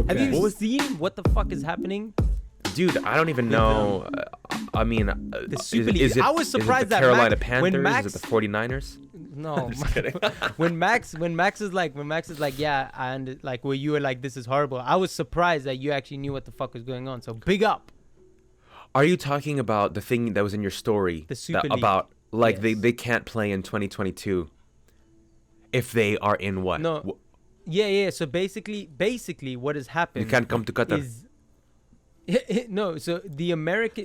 Have Okay. you seen what the fuck is happening? Dude, I don't even know. I mean, The Super League. I was surprised is it the that Carolina Max, Panthers? when Max, Is it the 49ers? no, Just kidding. when Max is like, yeah, and like where you were like, this is horrible. I was surprised that you actually knew what the fuck was going on. So big up. Are you talking about the thing that was in your story? The Super League. About like Yes. they can't play in 2022 if they are in what? No. Yeah. So basically, what has happened? You can't come to Qatar. Is no, so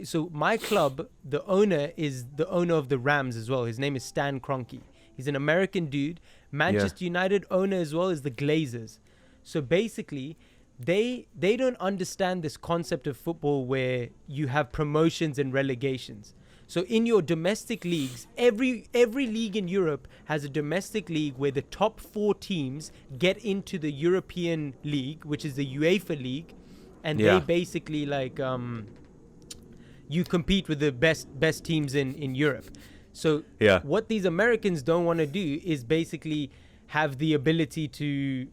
so my club, the owner is the owner of the Rams as well. His name is Stan Kroenke. He's an American dude. Manchester United owner as well as the Glazers. So basically, they don't understand this concept of football where you have promotions and relegations. So in your domestic leagues, every league in Europe has a domestic league where the top 4 teams get into the European League, which is the UEFA League. And they basically like you compete with the best teams in Europe. So what these Americans don't want to do is basically have the ability to,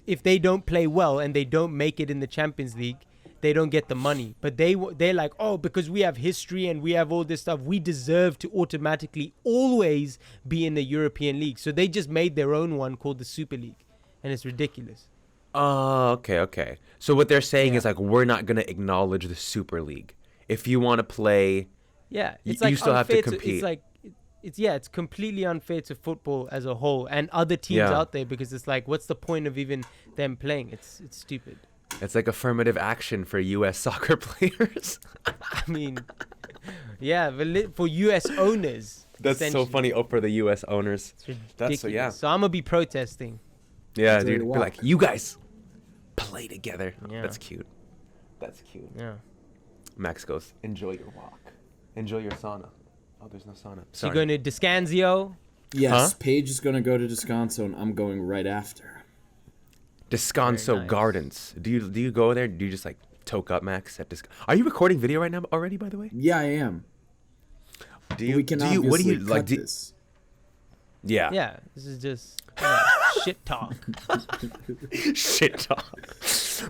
if they don't play well and they don't make it in the Champions League, they don't get the money. But they're like, oh, because we have history and we have all this stuff, we deserve to automatically always be in the European League. So they just made their own one called the Super League, and it's ridiculous. Oh, okay. So what they're saying is like, we're not gonna acknowledge the Super League. If you want to play, it's you still have to compete. It's like, it's completely unfair to football as a whole and other teams out there, because it's like, what's the point of even them playing? It's stupid. It's like affirmative action for U.S. soccer players. I mean, but for U.S. owners. That's so funny. Oh, for the U.S. owners. That's so I'm gonna be protesting. Yeah, dude. Be like, you guys play together. Yeah. That's cute. Yeah. Max goes, enjoy your walk. Enjoy your sauna. Oh, there's no sauna. So you're going to Descanso? Yes, Paige is going to go to Descanso, and I'm going right after. Descanso Gardens. Do you go there? Do you just like toke up, Max? Are you recording video right now already, by the way? Yeah, I am. What do you like? This. Yeah. Yeah, this is just shit talk. Shit talk.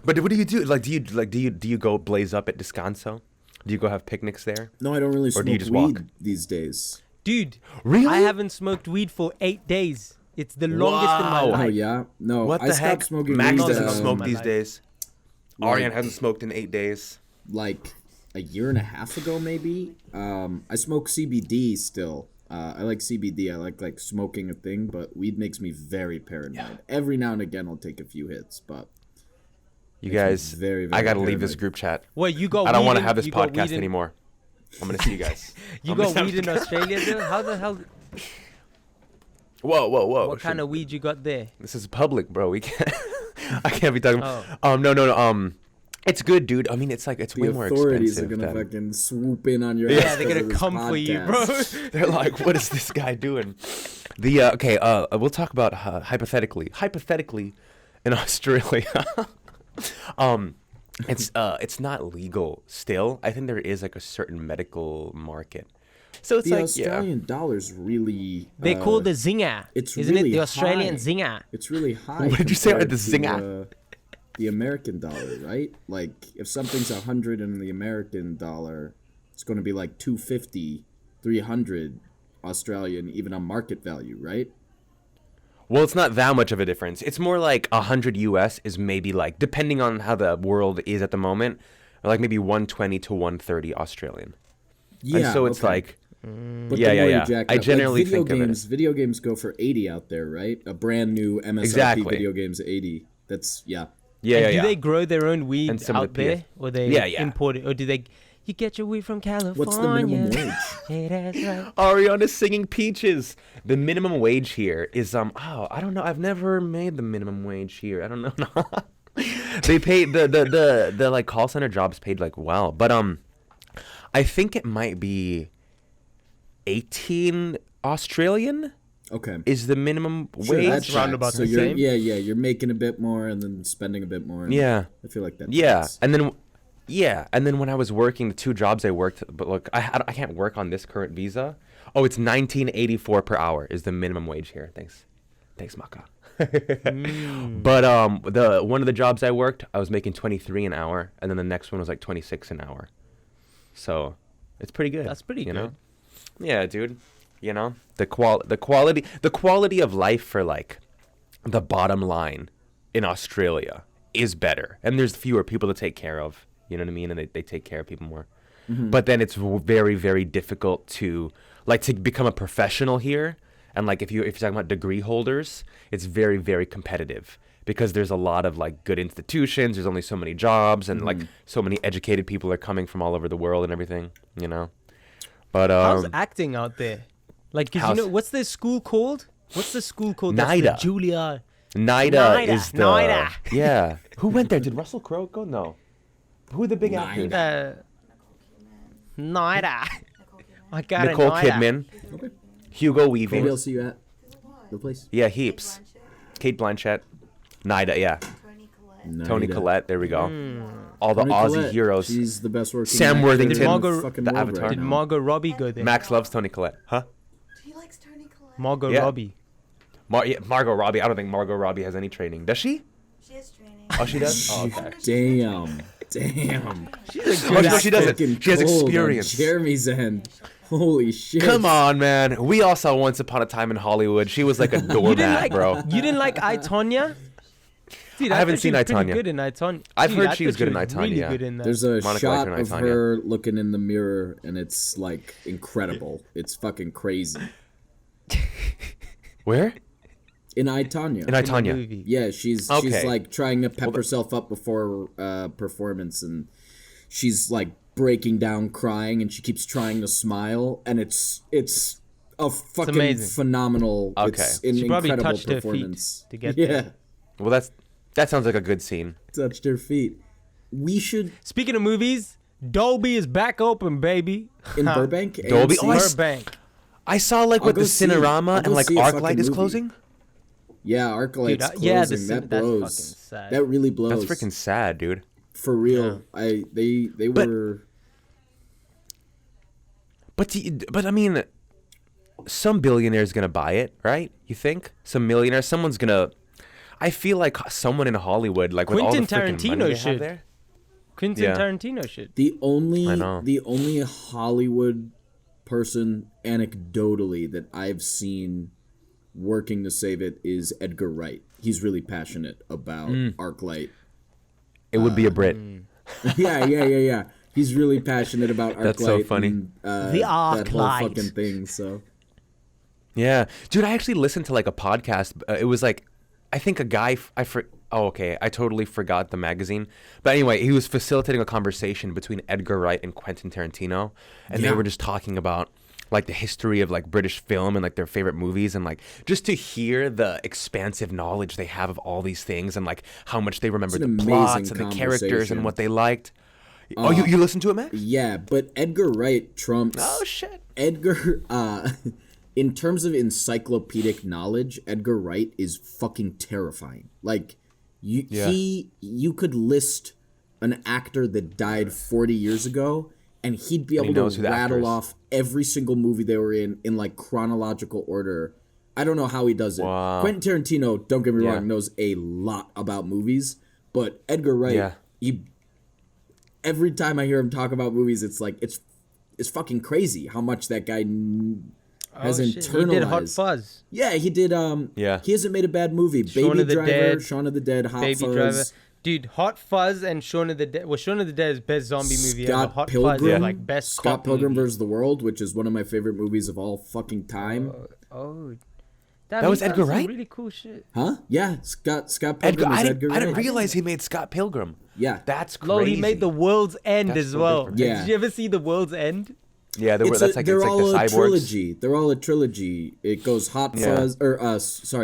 But what do you do? Do you go blaze up at Descanso? Do you go have picnics there? No, I don't really smoke just weed walk? these days. Dude, really? I haven't smoked weed for 8 days. It's the longest in my life. Oh yeah, no. What the I stopped heck? smoking Max weed, doesn't smoke these days. Like, Aryan hasn't smoked in 8 days. Like a year and a half ago, maybe. I smoke CBD still. I like CBD. I like smoking a thing, but weed makes me very paranoid. Yeah. Every now and again, I'll take a few hits, but you guys, very, very I gotta paranoid. leave this group chat. Well, you got. I don't want to have this podcast anymore. I'm gonna see you guys. You got weed in Australia, dude? How the hell? Whoa. What kind of weed you got there? This is public, bro. We can't. I can't be talking. Oh. No. It's good, dude. I mean, it's way more expensive. The authorities are gonna fucking swoop in on your ass. Yeah, they're gonna come for you, bro. They're like, what is this guy doing? We'll talk about hypothetically in Australia. It's not legal still. I think there is like a certain medical market. So it's the like Australian dollar's really. They call the zinger. Isn't really it the Australian high. zinger? It's really high. What did you say? The compared to, zinger. The American dollar, right? Like if something's 100 in the American dollar, it's going to be like 250, 300 Australian, even on market value, right? Well, it's not that much of a difference. It's more like 100 US is maybe like, depending on how the world is at the moment, like maybe 120 to 130 Australian. Yeah. And so it's like, but yeah. I like generally video think games, of it. Video games go for 80 out there, right? A brand new MSRP Exactly. video game's 80. That's Do they grow their own weed And some of out the there, PS or they import it, or do they? You get your weed from California. What's the minimum wage? Hey, that's right. Ariana's singing Peaches. The minimum wage here is I don't know. I've never made the minimum wage here. I don't know. They pay the like call center jobs paid like well, but I think it might be 18 Australian. Okay. Is the minimum Sure, wage? that's roundabout so the you're, same. you're making a bit more and then spending a bit more. And Yeah. I feel like that. Yeah, fits. and then when I was working, the 2 jobs I worked, but look, I can't work on this current visa. Oh, it's $19.84 per hour is the minimum wage here. Thanks, Maka. But the one of the jobs I worked, I was making 23 an hour, and then the next one was like 26 an hour. So it's pretty good. That's pretty good. Know? Yeah, dude. You know, the quality of life for like the bottom line in Australia is better, and there's fewer people to take care of. You know what I mean? And they take care of people more. Mm-hmm. But then it's very, very difficult to become a professional here. And like if you're talking about degree holders, it's very, very competitive because there's a lot of like good institutions. There's only so many jobs, and like so many educated people are coming from all over the world and everything. You know. But how's acting out there? Like, cause you know, what's the school called? What's the school called? NIDA. Julia. NIDA is the. NIDA. Yeah. Who went there? Did Russell Crowe go? No. Who are the big actors? NIDA. I got Nicole NIDA. Kidman. Okay. Hugo Weaving. Where else are you at? The place? Yeah, heaps. Kate Blanchett. NIDA, yeah. Toni Collette. There we go. All the Toni Aussie Collette, heroes. She's the best working. Sam Worthington. The Avatar. Did Margot Robbie go there? Max loves Toni Collette. Huh? He likes Toni Collette. Margot Robbie. Margot Robbie. I don't think Margot Robbie has any training. Does she? She has training. Oh, she does? Oh, okay. Damn. She's a good no, she doesn't. She has experience. Jeremy's end. Holy shit. Come on, man. We all saw Once Upon a Time in Hollywood. She was like a doormat, bro. You didn't like I, Tonya? Dude, I haven't seen I, Tonya. Good in I, Tonya. I've heard she was good in I, Tonya. Really yeah. good in that. There's a Monica shot Lewinsky of in I, her looking in the mirror, and it's like incredible. It's fucking crazy. Where? In I, Tonya. In I, Tonya. Yeah, she's like trying to pep herself up before performance, and she's like breaking down crying, and she keeps trying to smile, and it's a fucking phenomenal. Okay. It's an she probably incredible touched performance. her feet to get there. Well, that sounds like a good scene. Touched her feet. We should. Speaking of movies, Dolby is back open, baby. In Burbank? Dolby? AMC? Burbank. I saw like with the Cinerama and like Arclight is closing. Yeah, Arclight's closing. Yeah, that that's blows. fucking sad. That really blows. That's freaking sad, dude. For real. Yeah. They were. But I mean, some billionaire's gonna buy it, right? You think? Some millionaire, someone's gonna. I feel like someone in Hollywood, like with all the freaking money they have there. Quentin Tarantino should. The only Hollywood person anecdotally that I've seen working to save it is Edgar Wright. He's really passionate about Arclight. It would be a Brit. Yeah. He's really passionate about Arclight. That's so funny. And, the Arclight. That whole fucking thing, so. Yeah. Dude, I actually listened to like a podcast. It was like, I think a guy, I totally forgot the magazine. But anyway, he was facilitating a conversation between Edgar Wright and Quentin Tarantino. And they were just talking about like the history of like British film and like their favorite movies, and like just to hear the expansive knowledge they have of all these things and like how much they remember the plots and the characters and what they liked. Oh, you listened to it, man? Yeah, but Edgar Wright trumps. Oh shit. Edgar, in terms of encyclopedic knowledge, Edgar Wright is fucking terrifying. Like, you could list an actor that died 40 years ago, and he'd be able to rattle off every single movie they were in like chronological order. I don't know how he does it. Wow. Quentin Tarantino, don't get me wrong, knows a lot about movies, but Edgar Wright, every time I hear him talk about movies, it's like it's fucking crazy how much that guy has internalized. He did Hot Fuzz. Yeah, he did. He hasn't made a bad movie. Baby Driver, Shaun of the Dead, Hot Baby Fuzz. Driver. Dude, Hot Fuzz and Shaun of the Dead. Well, Shaun of the Dead is best zombie movie ever. Hot Fuzz is like best Scott Pilgrim movie. vs. the World, which is one of my favorite movies of all fucking time. That was Edgar Wright? Really cool shit. Huh? Yeah, Scott Pilgrim is Edgar Wright. I didn't realize he made Scott Pilgrim. Yeah. That's crazy. Lord, he made The World's End as well. Different. Yeah. Did you ever see The World's End? Yeah, that's like they're all the a cyborgs. trilogy. They're all a trilogy. It goes Hot Fuzz, or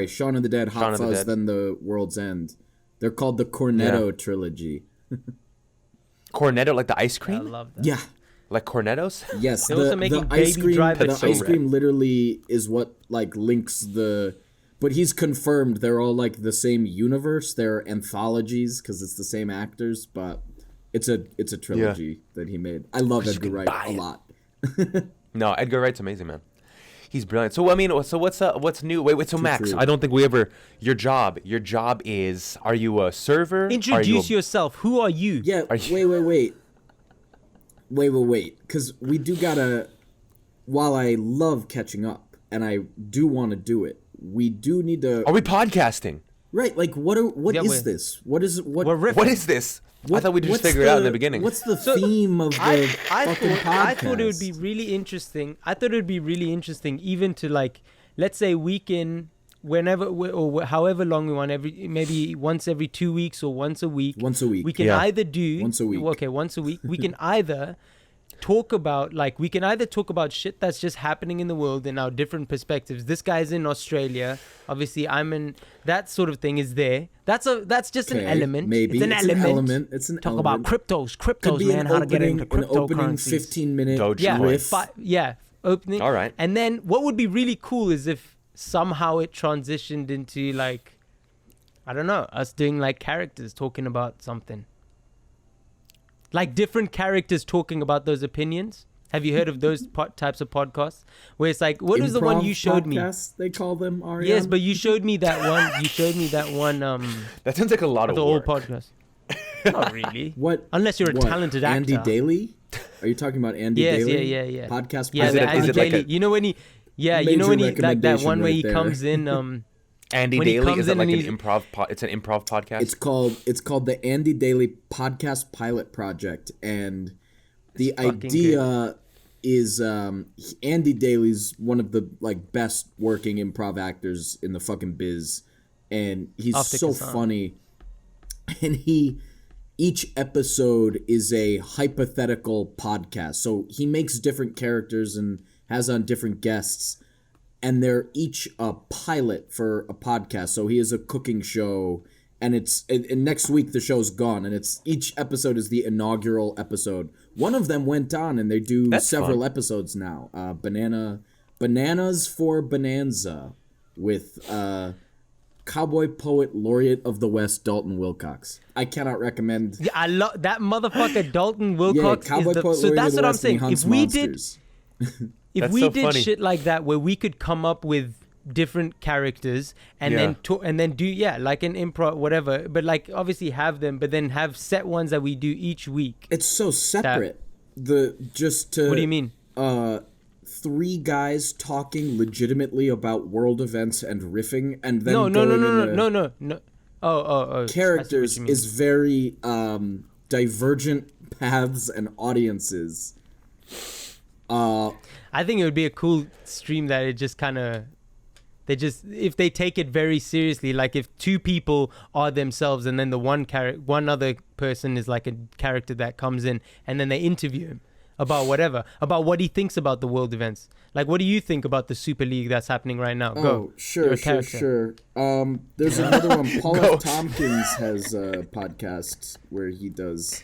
Shaun of the Dead, Hot Fuzz, then The World's End. They're called the Cornetto Trilogy. Cornetto, like the ice cream? I love that. Yeah. Like Cornettos? Yes, They're also making the ice Baby cream. Driver. The ice cream literally is what like links the. But he's confirmed they're all like the same universe. They're anthologies because it's the same actors, but it's a trilogy that he made. I love Edgar Wright a lot. No, Edgar Wright's amazing, man. He's brilliant. So I mean, so what's new? Wait. So Max, true. I don't think we ever. Your job is. Are you a server? Introduce yourself. Who are you? Yeah, wait. Because we do gotta. While I love catching up and I do want to do it, we do need to. Are we podcasting? Right, like what is this? What is We're riffing. What is this? I thought we just figured it out in the beginning. What's the theme of the fucking podcast? I thought it would be really interesting. Even to like, let's say whenever or however long we want, maybe once every 2 weeks or once a week. Once a week. We can either do once a week. Okay, once a week. We can either talk about shit that's just happening in the world in our different perspectives. This guy's in Australia. Obviously, I'm in. That sort of thing is there. That's just an element. Maybe it's an element. It's an talk element. about cryptos, Could be man. How to get into an opening cryptocurrencies. 15-minute Doge riff. Opening. All right. And then what would be really cool is if somehow it transitioned into like, I don't know, us doing like characters talking about something. Like different characters talking about those opinions. Have you heard of those types of podcasts? Where it's like, what was the one you showed me? They call them, Ariane. Yes, but you showed me that one. That sounds like a lot of the work. old podcast. Not really. What? Unless you're a talented actor. Andy Daly? Are you talking about Andy Yes, Daly? yeah. Podcast. Yeah, Is it- the is Andy it like Daly. a- You know when he like that one where he comes in. Andy when he Daly, comes is it in like an and improv? It's an improv podcast. It's called the Andy Daly Podcast Pilot Project, and the fucking idea is Andy Daly's one of the like best working improv actors in the fucking biz, and he's After so Kassan. funny, and each episode is a hypothetical podcast, so he makes different characters and has on different guests. And they're each a pilot for a podcast. So he has a cooking show, and and next week the show's gone, and each episode is the inaugural episode. One of them went on, and they do several episodes now. Bananas for Bonanza with cowboy poet laureate of the West Dalton Wilcox. I cannot recommend. Yeah, I love that motherfucker Dalton Wilcox. Cowboy is the, poet so laureate that's of the what I'm West, and he saying. hunts If we monsters. If That's we so did funny. shit like that where we could come up with different characters and then do like an improv whatever, but like obviously have them, but then have set ones that we do each week. It's so separate. What do you mean? 3 guys talking legitimately about world events and riffing, and then No. Oh. Characters is very divergent paths and audiences. I think it would be a cool stream that it just kind of if they take it very seriously, like if 2 people are themselves and then the one other person is like a character that comes in and then they interview him about what he thinks about the world events. Like, what do you think about the Super League that's happening right now? Go. Sure. There's another one. Paul F. Tompkins has a podcast where he does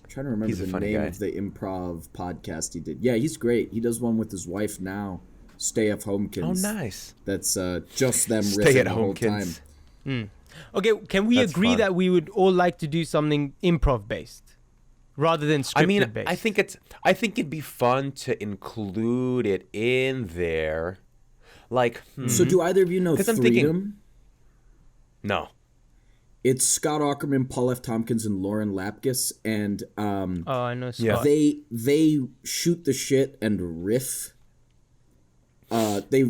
trying to remember the name of the improv podcast he did. Yeah, he's great. He does one with his wife now, Stay F. Homekins. Oh, nice. That's just them Stay riffing at the whole time. Homekins. Okay, can we That's agree fun. that we would all like to do something improv based rather than scripted based? I think it'd be fun to include it in there. Like, So do either of you know 'Cause I'm Freedom? thinking- no. It's Scott Aukerman, Paul F. Tompkins, and Lauren Lapkus, and Oh, I know. Scott. Yeah. they shoot the shit and riff. They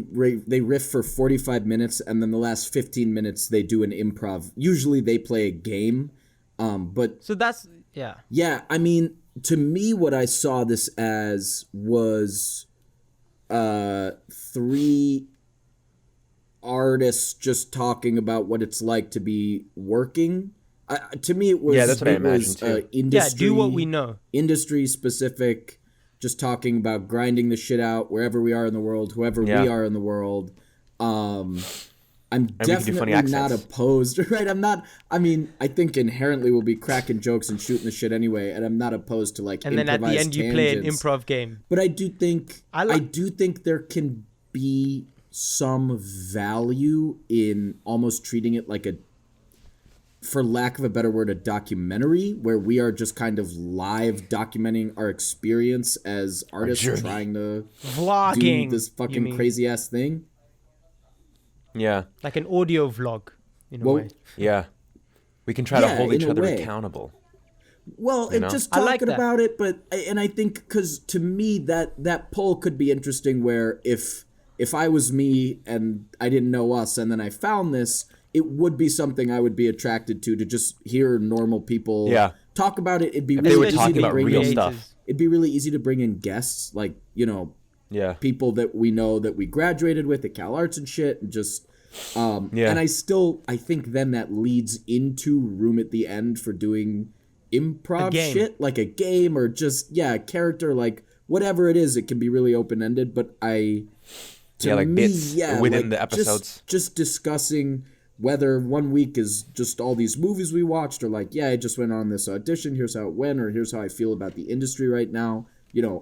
riff for 45 minutes, and then the last 15 minutes they do an improv. Usually they play a game, but So that's yeah. yeah, I mean, to me, what I saw this as was 3 artists just talking about what it's like to be working. To me, it was that's what I imagined too. Industry, do what we know. Industry specific, just talking about grinding the shit out wherever we are in the world, whoever we are in the world. I'm we can do funny definitely not accents. opposed, right? I mean, I think inherently we'll be cracking jokes and shooting the shit anyway, and I'm not opposed to like And then at the end you play an tangents. improv game. But I do think I do think there can be some value in almost treating it like for lack of a better word, a documentary where we are just kind of live documenting our experience as artists trying to Vlogging. do this fucking crazy ass thing. Yeah. Like an audio vlog, in a way. Yeah. We can try to hold each other way. accountable. Well, and just I like talking that. about it, and I think because to me that poll could be interesting. Where if I was me and I didn't know us, and then I found this, it would be something I would be attracted to just hear normal people talk about it. It'd be They really were easy talking to about bring real in, stuff. It'd be really easy to bring in guests, like people that we know that we graduated with at Calarts and shit, and just. And I think then that leads into room at the end for doing improv shit, like a game or just a character, like whatever it is. It can be really open-ended, but bits within the episodes, just discussing whether 1 week is just all these movies we watched, or like I just went on this audition, here's how it went, or here's how I feel about the industry right now.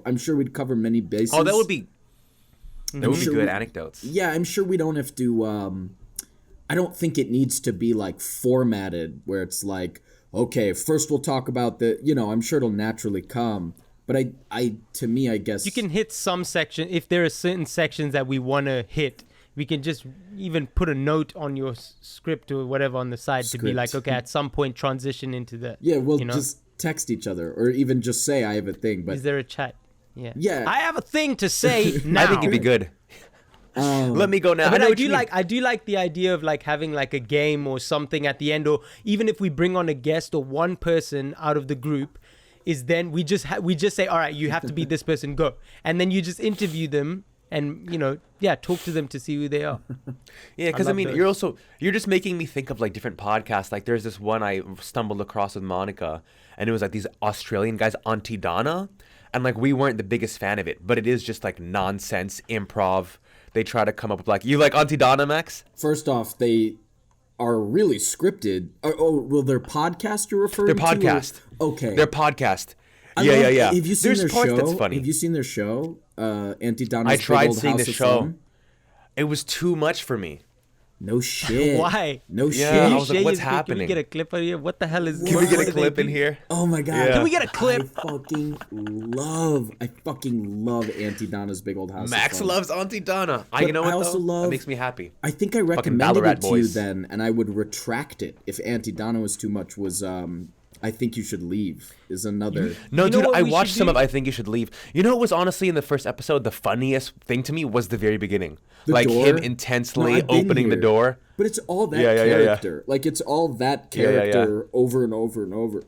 I'm sure we'd cover many bases. That would be good anecdotes. Yeah, I'm sure we don't have to I don't think it needs to be like formatted where it's like, okay, first we'll talk about I'm sure it'll naturally come. But I guess you can hit some section if there are certain sections that we want to hit. We can just even put a note on your script or whatever on the side to be like, okay, at some point transition into that. Yeah, we'll just text each other or even just say I have a thing. But is there a chat? Yeah. I have a thing to say now. I think it'd be good. Let me go now. But I do like the idea of like having like a game or something at the end, or even if we bring on a guest or one person out of the group, is then we just say, all right, you have to be this person, go, and then you just interview them and talk to them to see who they are. Yeah, because I mean, you're just making me think of like different podcasts. Like there's this one I stumbled across with Monica, and it was like these Australian guys, Auntie Donna, and like we weren't the biggest fan of it, but it is just like nonsense improv. They try to come up with like, you like Auntie Donna, Max? First off, they are really scripted. Their podcast you're referring to? Their podcast. Okay. Their podcast. Yeah. Have you seen their show? That's funny. Have you seen their show? Auntie Donna's I tried Big Old seeing House the of show. Fun? It was too much for me. No shit. Why? No shit. I was like, what's happening? Can we get a clip out of here? What the hell is? Can we get a clip in here? Oh my god. Yeah. Can we get a clip? I fucking love Auntie Donna's Big Old House Max of Fun. loves Auntie Donna. But You know I what also though? love- That makes me happy. I think I recommended Ballarat it to you boys. then, and I would retract it if Auntie Donna was too much. I Think You Should Leave is another. No, You know dude, what I we watched should some do? of I Think You Should Leave. You know what was honestly in the first episode, the funniest thing to me was the very beginning. The like door? him No, intensely I've been opening the here. door. But it's all that Yeah. character. Like it's all that character Yeah. over and over and over.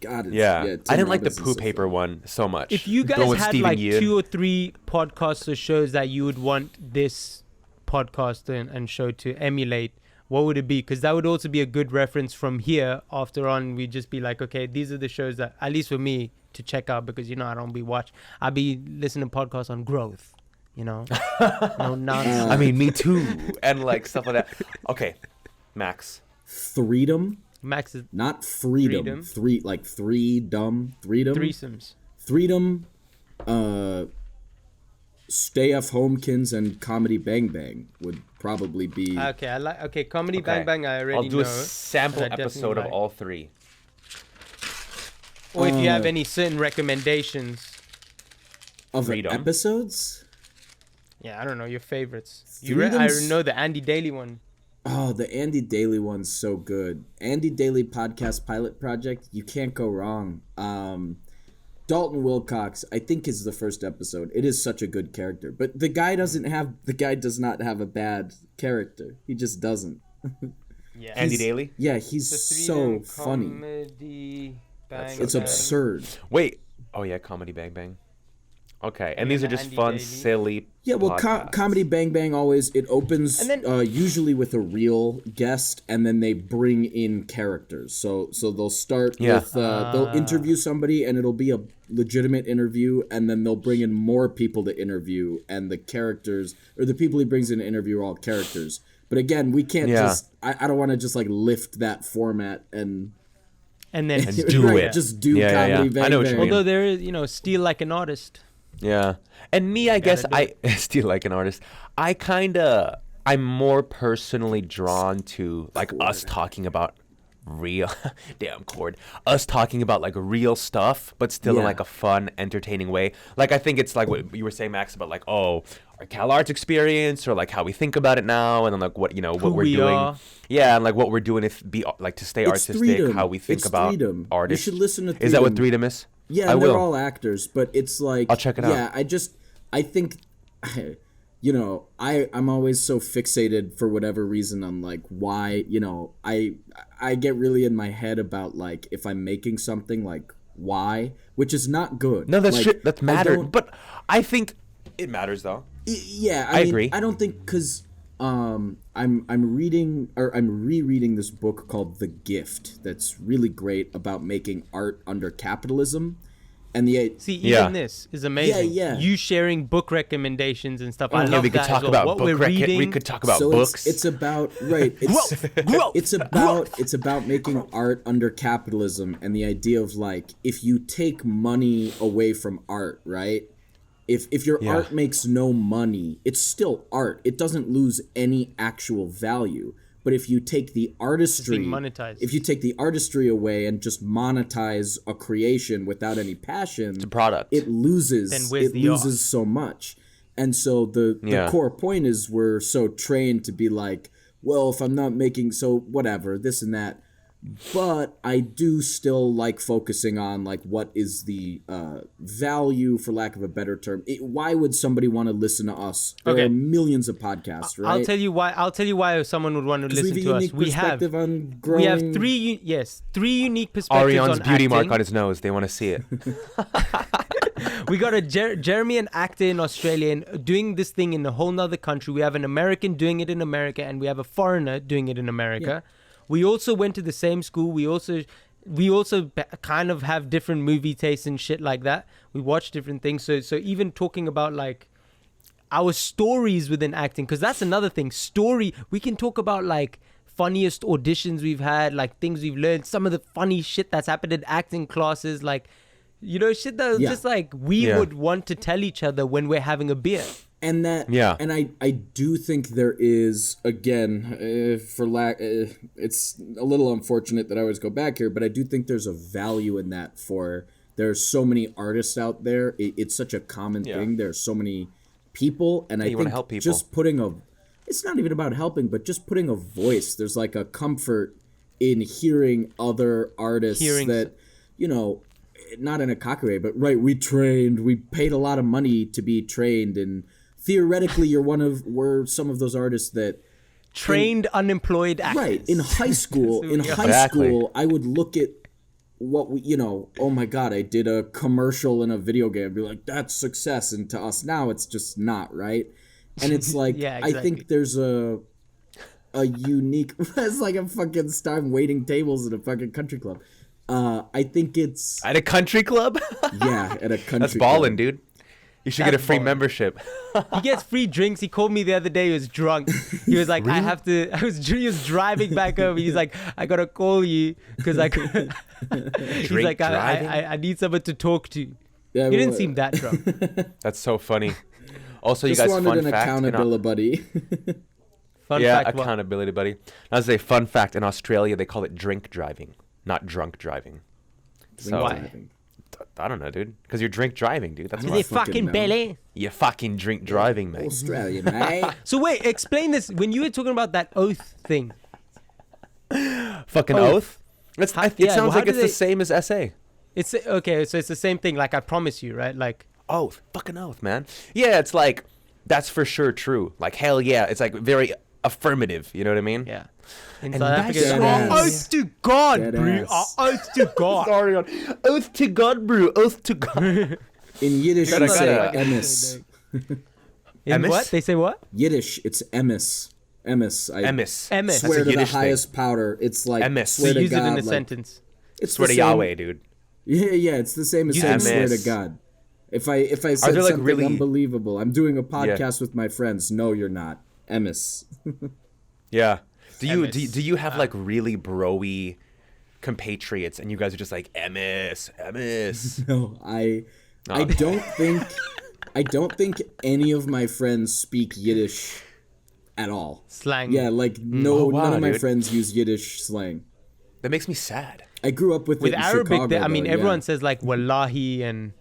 God, Yeah. Tim I didn't like the Robinson's poo so paper one so much. If you Going guys with had Stephen like Yeun. 2 or 3 podcasts or shows that you would want this podcast and show to emulate, what would it be? Because that would also be a good reference from here. After on, we'd just be like, okay, these are the shows that, at least for me, to check out, because I don't be I be listening to podcasts on growth, no nonsense. I mean, me too. And like stuff like that. Okay, Max. Freedom, Max is not freedom. Freedom? Freedom. threesomes. Freedom, Stay F Homekins and Comedy Bang Bang would probably be. Okay, Comedy Bang Bang I already I'll do know. a sample I definitely episode of like. all 3. Or if you have any certain recommendations. of Freedom. episodes. Yeah, I don't know, your favorites. I Freedom's- know the Andy Daly one. Oh, the Andy Daly one's so good. Andy Daly podcast pilot project. You can't go wrong. Dalton Wilcox, I think, is the first episode. It is such a good character, but the guy does not have a bad character. He just doesn't. Yeah. Andy Daly? Yeah, he's so funny. Comedy Bang It's Bang. absurd. Wait. Oh yeah, Comedy Bang Bang. Okay, and these are just Andy fun, Daly. silly. Yeah, well, podcasts. Comedy Bang Bang it opens And then- usually with a real guest, and then they bring in characters. So they'll start Yeah. with they'll interview somebody, and it'll be a legitimate interview, and then they'll bring in more people to interview, and the characters or the people he brings in to interview are all characters. But again, we can't Yeah. just. I don't want to just like lift that format and And then, And do right, it. Just do Yeah, Comedy yeah. Bang I know what you Bang. mean. although there is, steal like an artist. Yeah. And me, I guess do I still like an artist. I'm more personally drawn to like us talking about real damn chord us talking about like real stuff but still in like a fun entertaining way. Like I think it's like what you were saying, Max, about like our Calarts experience or like how we think about it now, and then like what what we're doing and like what we're doing if be like to stay artistic, freedom. How we think about freedom. Artists. You should listen to Freedom. Is that what Freedom is? Yeah, they're all actors, but it's like I'll check it out. Yeah, I think I'm always so fixated for whatever reason on like why, I get really in my head about like if I'm making something like why, which is not good. No, that's like, shit. That's mattered. But I think it matters though. Yeah, I mean, agree. I don't think because I'm rereading this book called The Gift that's really great about making art under capitalism. And this is amazing. Yeah. You sharing book recommendations and stuff. I love we could that talk as well. about what book we're reading. We could talk about books. It's about it's about making art under capitalism, and the idea of like if you take money away from art, right? If your art makes no money, it's still art. It doesn't lose any actual value. But if you take the artistry, away and just monetize a creation without any passion, it's a product. It loses so much. And so the core point is we're so trained to be like, well, if I'm not making whatever, this and that. But I do still like focusing on like what is the value, for lack of a better term. Why would somebody want to listen to us? There are millions of podcasts, right? I'll tell you why someone would want to listen to us. We have three unique perspectives Ariane's on beauty acting. mark on his nose. They want to see it. We got a Jeremy, an actor in Australia, and doing this thing in a whole nother country. We have an American doing it in America, and we have a foreigner doing it in America. Yeah. We also went to the same school. We also kind of have different movie tastes and shit like that. We watch different things. So even talking about like our stories within acting, because that's another thing. We can talk about like funniest auditions we've had, like things we've learned, some of the funny shit that's happened in acting classes, like shit that just like we would want to tell each other when we're having a beer. And and I do think there is, again, it's a little unfortunate that I always go back here, but I do think there's a value in that there's so many artists out there. It's such a common thing. There's so many people, and I think help people. Just it's not even about helping, but just putting a voice. There's like a comfort in hearing other artists not in a cocky way, but we paid a lot of money to be trained, and theoretically, we're some of those artists that trained unemployed actors. Right. In high school, school, I would look at what oh my God, I did a commercial in a video game and be like, that's success. And to us now, it's just not, right? And it's like, exactly. I think there's a unique, it's like a fucking I'm waiting tables at a fucking country club. I think it's at a country club. Yeah, at a country. That's balling, dude. You should get a free membership. He gets free drinks. He called me the other day. He was drunk. He was like, really? He was driving back over. He's like, I got to call you because he's like, I need someone to talk to. Yeah, he didn't seem that drunk. That's so funny. Also, just you guys, wanted an accountability buddy. Accountability buddy. I was say, fun fact, in Australia, they call it drink driving, not drunk driving. Why? I don't know, dude. Because you're drink driving, dude. That's why. Is it fucking belly? You fucking drink driving, mate. Australian, mate. So wait, explain this. When you were talking about that oath thing. Fucking oath? It sounds like it's the same as SA. It's okay, so it's the same thing. Like I promise you, right? Like oath, fucking oath, man. Yeah, it's like that's for sure true. Like hell yeah, it's like very affirmative. You know what I mean? Yeah. In South Africa, oath to God, bro. Oath to God. Sorry, oath to God, bro. Oath to God. In Yiddish, you say emis. In what? They say what? Yiddish, it's emis. Emis. Emis. Swear to the highest powder. It's like emis. Swear to use God, it in a sentence. It's swear to Yahweh, dude. Yeah, it's the same as saying swear to God. If I said something really unbelievable, I'm doing a podcast with my friends. No, you're not. Emis. Yeah. Do you have like really bro-y compatriots and you guys are just like emis? No, I don't think any of my friends speak Yiddish at all. Slang. Yeah, like none of my friends use Yiddish slang. That makes me sad. I grew up with With it in Arabic, Chicago, I mean, though, everyone yeah. says like wallahi and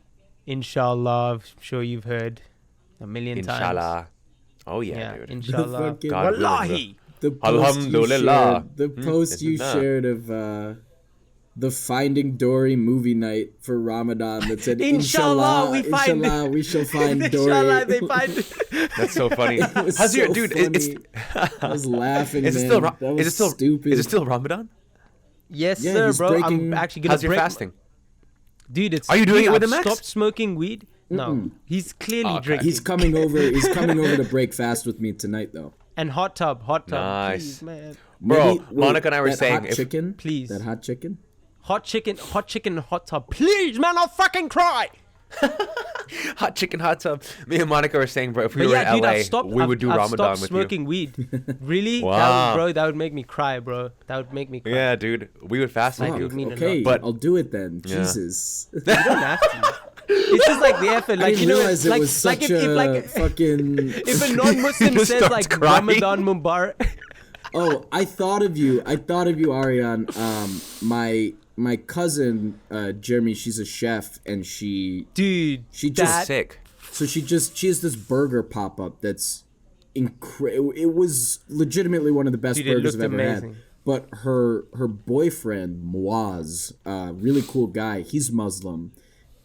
inshallah. I'm sure you've heard a million times. Inshallah. Oh yeah, Yeah, dude. inshallah. fucking- God willing, bro. Wallahi. The post you Alhamdulillah. shared, the post you Isn't that? shared of the Finding Dory movie night for Ramadan that said Inshallah, we find- inshallah, we shall find Dory. Inshallah, they find. That's so funny. It was How's your so dude? funny. It's I was laughing, is it man. still That was is it still stupid. Is it still Ramadan? Yes, Yeah, sir, he's bro. breaking- I'm actually gonna How's your break. fasting? Dude, it's. Are you doing dude, it with I've him, Max? Stopped smoking weed. No, he's clearly Okay. drinking. He's coming over. He's coming over to break fast with me tonight, though. And hot tub. Nice. Please, man. Bro, Maybe- Monica and I were that saying hot if- chicken. Please. That hot chicken. Hot chicken, hot tub. Please, man, I'll fucking cry. Hot chicken, hot tub. Me and Monica were saying, bro, if we But were yeah, in dude, LA, I've stopped. we would do I've Ramadan stopped with smoking weed. Really? Wow. Bro, that would make me cry, bro. That would make me you. cry. Yeah, dude, we would fast Fuck. with you. would mean a Okay, lot. But- I'll do it then. Yeah. Jesus. You don't have to. It's just like the effort, I like didn't you know, realize it like was like such if a like fucking. if a non-Muslim Just says starts like crying. Ramadan Mubarak. Oh, I thought of you, Ariane. My cousin, Jeremy, she's a chef, and she Dude, She just that, Sick. so she has this burger pop up that's incredible. It was legitimately one of the best Dude, it burgers I've looked ever amazing. had. But her boyfriend Muaz, really cool guy. He's Muslim,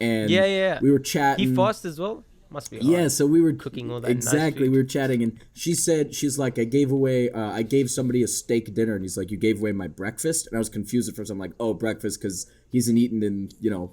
and Yeah. we were chatting. He fasts as well. Must be hard. Yeah, so we were Cooking all that nice exactly. food. We were chatting, and she's like, I gave somebody a steak dinner, and he's like, you gave away my breakfast, and I was confused at first. I'm like, oh, breakfast, because he's been eaten in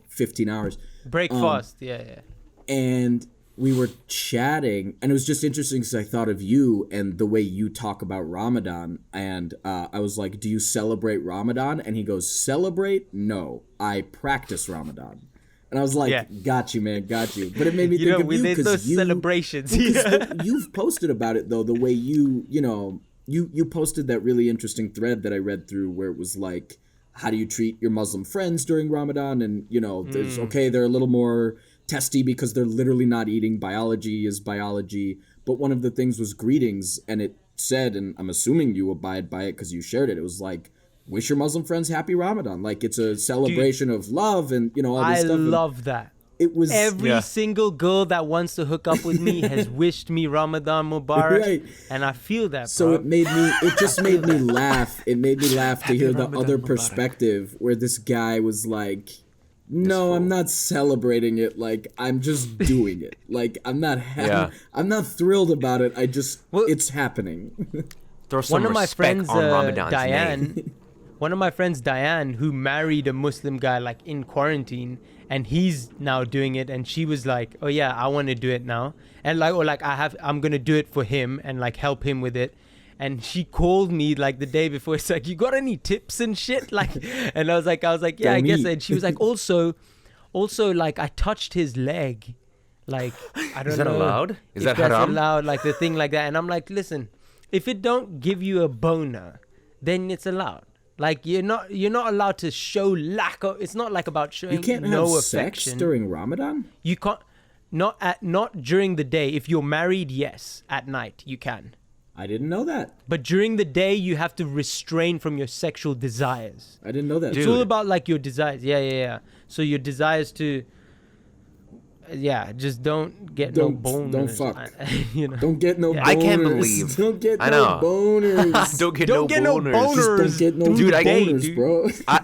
15 hours, Break fast. Yeah. and we were chatting, and it was just interesting because I thought of you and the way you talk about Ramadan, and I was like, do you celebrate Ramadan? And he goes, celebrate? No, I practice Ramadan. And I was like, Yeah. got you, man, got you. But it made me You think know, of you there's because those celebrations. you've posted about it though, the way you posted that really interesting thread that I read through where it was like, how do you treat your Muslim friends during Ramadan? And there's they're a little more testy because they're literally not eating. Biology is biology. But one of the things was greetings, and it said, and I'm assuming you abide by it because you shared it. It was like, wish your Muslim friends happy Ramadan. Like it's a celebration of love and all this I stuff. And love that. it was Every single girl that wants to hook up with me has wished me Ramadan Mubarak, Right. and I feel that, So bro. it just made me laugh. It made me laugh to hear the Ramadan other Mubarak. perspective where this guy was like, no, I'm not celebrating it. Like, I'm just doing it. Like, I'm not Yeah. I'm not thrilled about it. Well- It's happening. Throw some One of my respect friends, on Ramadan's name. Diane, one of my friends, Diane, who married a Muslim guy like in quarantine, and he's now doing it, and she was like, "Oh yeah, I want to do it now," and I'm gonna do it for him and like help him with it. And she called me like the day before. It's like, you got any tips and shit? Like, and I was like, yeah, I Don't guess. eat. And she was like, also, like I touched his leg. Like, I don't know. Is that allowed? Is if that that's haram? allowed? Like the thing like that. And I'm like, listen, if it don't give you a boner, then it's allowed. Like you're not allowed to show lack of. It's not like about showing You can't no have affection. sex during Ramadan? You can't. Not during the day. If you're married, yes. At night, you can. I didn't know that. But during the day, you have to restrain from your sexual desires. I didn't know that. It's all about like your desires. Yeah. So your desires to, just don't get no boners. Don't fuck. Don't get no Yeah. boners. I can't believe. Don't get I no know. boners. Don't get Don't no get no boners. boners. Just don't get no Dude, I- boners, dude. bro. I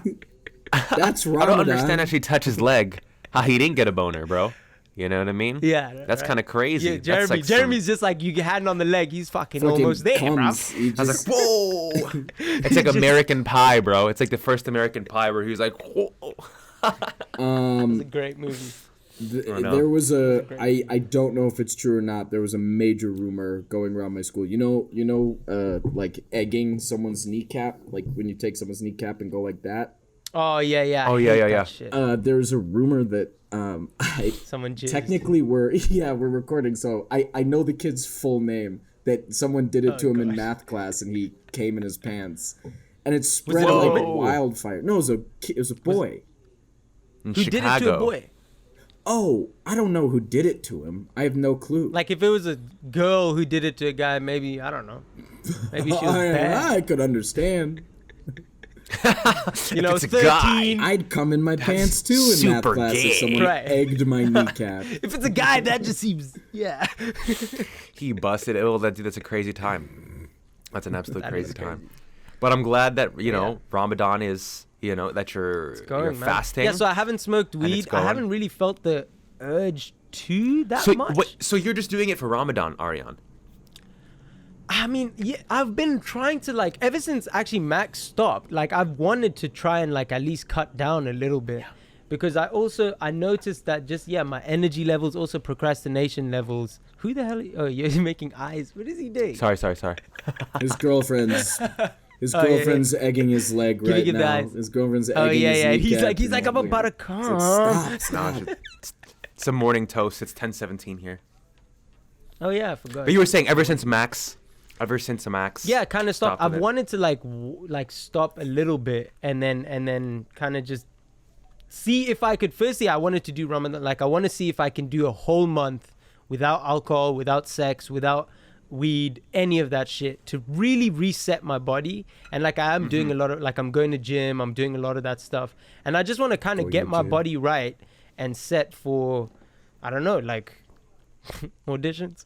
That's Ramadan. don't understand how she touched his leg. How he didn't get a boner, bro. You know what I mean? Yeah, That's right. kind of crazy. Yeah, That's like some- Jeremy's just like you hand on the leg. He's fucking Fucking almost there, bro. comes. He I was just- like, whoa! It's like Just- American Pie, bro. It's like the first American Pie where he was like, whoa. It's a great movie. know. There was I don't know if it's true or not. There was a major rumor going around my school. Like egging someone's kneecap, like when you take someone's kneecap and go like that. Oh yeah. Oh, I yeah, hate yeah, that yeah. shit. There's a rumor that Someone jizzed. technically we're recording, so I know the kid's full name. That someone did it to him in gosh. math class, and he came in his pants, and it spread it a like woman? wildfire. No, it was a boy. In Who Chicago. did it to a boy? Oh, I don't know who did it to him. I have no clue. Like if it was a girl who did it to a guy, maybe I don't know. Maybe she was bad. I could understand. You know, it's a guy. 13. I'd come in my pants too in that super class gay. if someone Right. egged my kneecap. If it's a guy, that just seems, yeah. He busted it. Oh, that's a crazy time. That's an absolute That crazy is crazy. time. But I'm glad that, you know, Yeah. Ramadan is, you know, that you're Going, man. fasting. Yeah, so I haven't smoked it's weed. I going. haven't really felt the urge to that so, much. so you're just doing it for Ramadan, Aryan? I mean, yeah, I've been trying to, like, ever since actually Max stopped, like, I've wanted to try and, like, at least cut down a little bit. Because I noticed that just, my energy levels, also procrastination levels. Who the hell? Oh, you're making eyes. What is he doing? Sorry. His girlfriend's yeah. egging his leg Give right me the now. eyes. His girlfriend's Oh, egging his yeah. kneecap. He's like, I'm about to It's come. like, stop. No, it's a morning toast. It's 10:17 here. Oh, yeah, I forgot. But you were saying ever since Max. Yeah, kind of stopped. I've with it. wanted to like stop a little bit and then kind of just see if I could. Firstly, I wanted to do Ramadan. Like, I want to see if I can do a whole month without alcohol, without sex, without weed, any of that shit, to really reset my body. And like, I am doing a lot of, like, I'm going to gym, I'm doing a lot of that stuff, and I just want to kind of get my body right and set for, I don't know, like auditions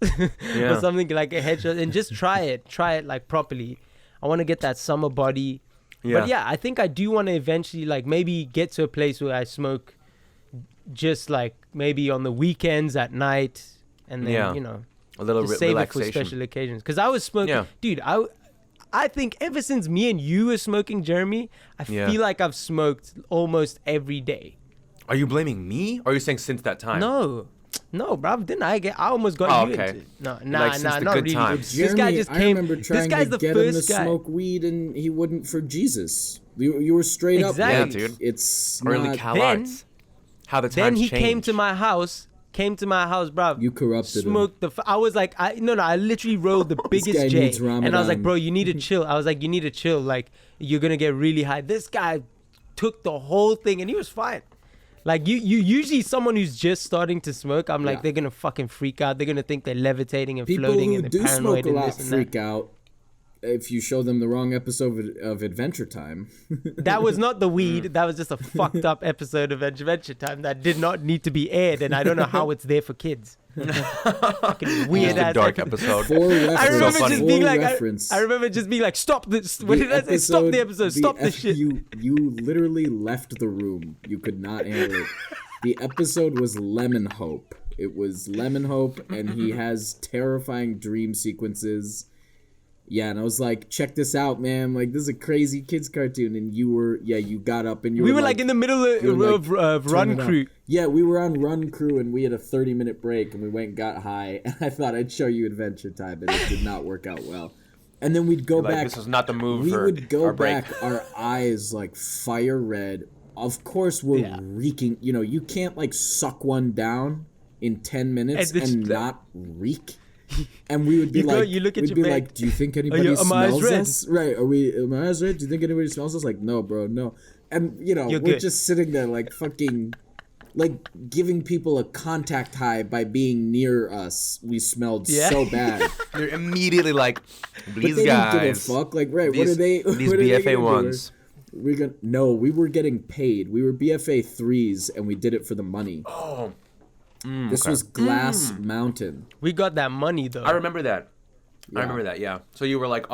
or something, like a headshot, and just try it like properly. I want to get that summer body. But yeah, I think I do want to eventually, like, maybe get to a place where I smoke just like maybe on the weekends at night, and then you know, a little just save relaxation it for special occasions. Because I was smoking, dude. I think ever since me and you were smoking, Jeremy, I feel like I've smoked almost every day. Are you blaming me? Or are you saying since that time? No, bro. Didn't I almost got you okay. into it? No, Like, since the not good really. times. This guy Jeremy, just I came. remember This trying guy's to the get him to first guy. smoke weed, and he wouldn't for Jesus. You were straight up. Exactly. Like, Yeah, dude. It's Early not, Calarts. How the times Then he change. came to my house, bro. You corrupted him. Smoked I was like, I literally rolled the guy biggest J, needs and I was Ramadan. like, bro, you need to chill. I was like, you need to chill. Like, you're gonna get really high. This guy took the whole thing, and he was fine. Like, you usually someone who's just starting to smoke, I'm like, they're gonna fucking freak out. They're gonna think they're levitating and People floating, who and do they're paranoid smoke a and lot this and freak that. out if you show them the wrong episode of Adventure Time. That was not the weed. That was just a fucked up episode of Adventure Time that did not need to be aired, and I don't know how it's there for kids. Fucking weird Just a ass dark episode. For reference, I remember funny. just being For like, reference. I remember just being like, stop this. What did I say? Stop the episode. Stop this shit. You literally left the room. You could not handle it. The episode was Lemon Hope. It was Lemon Hope, and he has terrifying dream sequences. Yeah, and I was like, check this out, man. Like, this is a crazy kids cartoon. And you got up and you We were were like in the middle of turn Run it up. Crew. Yeah, we were on Run Crew, and we had a 30-minute break, and we went and got high. And I thought I'd show you Adventure Time, but it did not work out well. And then we'd go Like, back. this was not the move We for would go our break. back, our eyes like fire red. Of course, we're reeking. You know, you can't like suck one down in 10 minutes and not reek. And we would be You look at we'd your be bag. like, do you think anybody Are my eyes smells red? us? Right? Are my eyes red? Do you think anybody smells us? Like, no, bro, no. And you know, You're we're good. just sitting there like fucking, like giving people a contact high by being near us. We smelled so bad. You're immediately like, But these they guys. didn't give a fuck. Like, right? What These- are they? These what are they BFA gonna do? ones. We were getting paid. We were BFA 3s, and we did it for the money. Oh. This was Glass Mountain. We got that money though. I remember that. Yeah. I remember that, yeah. So you were like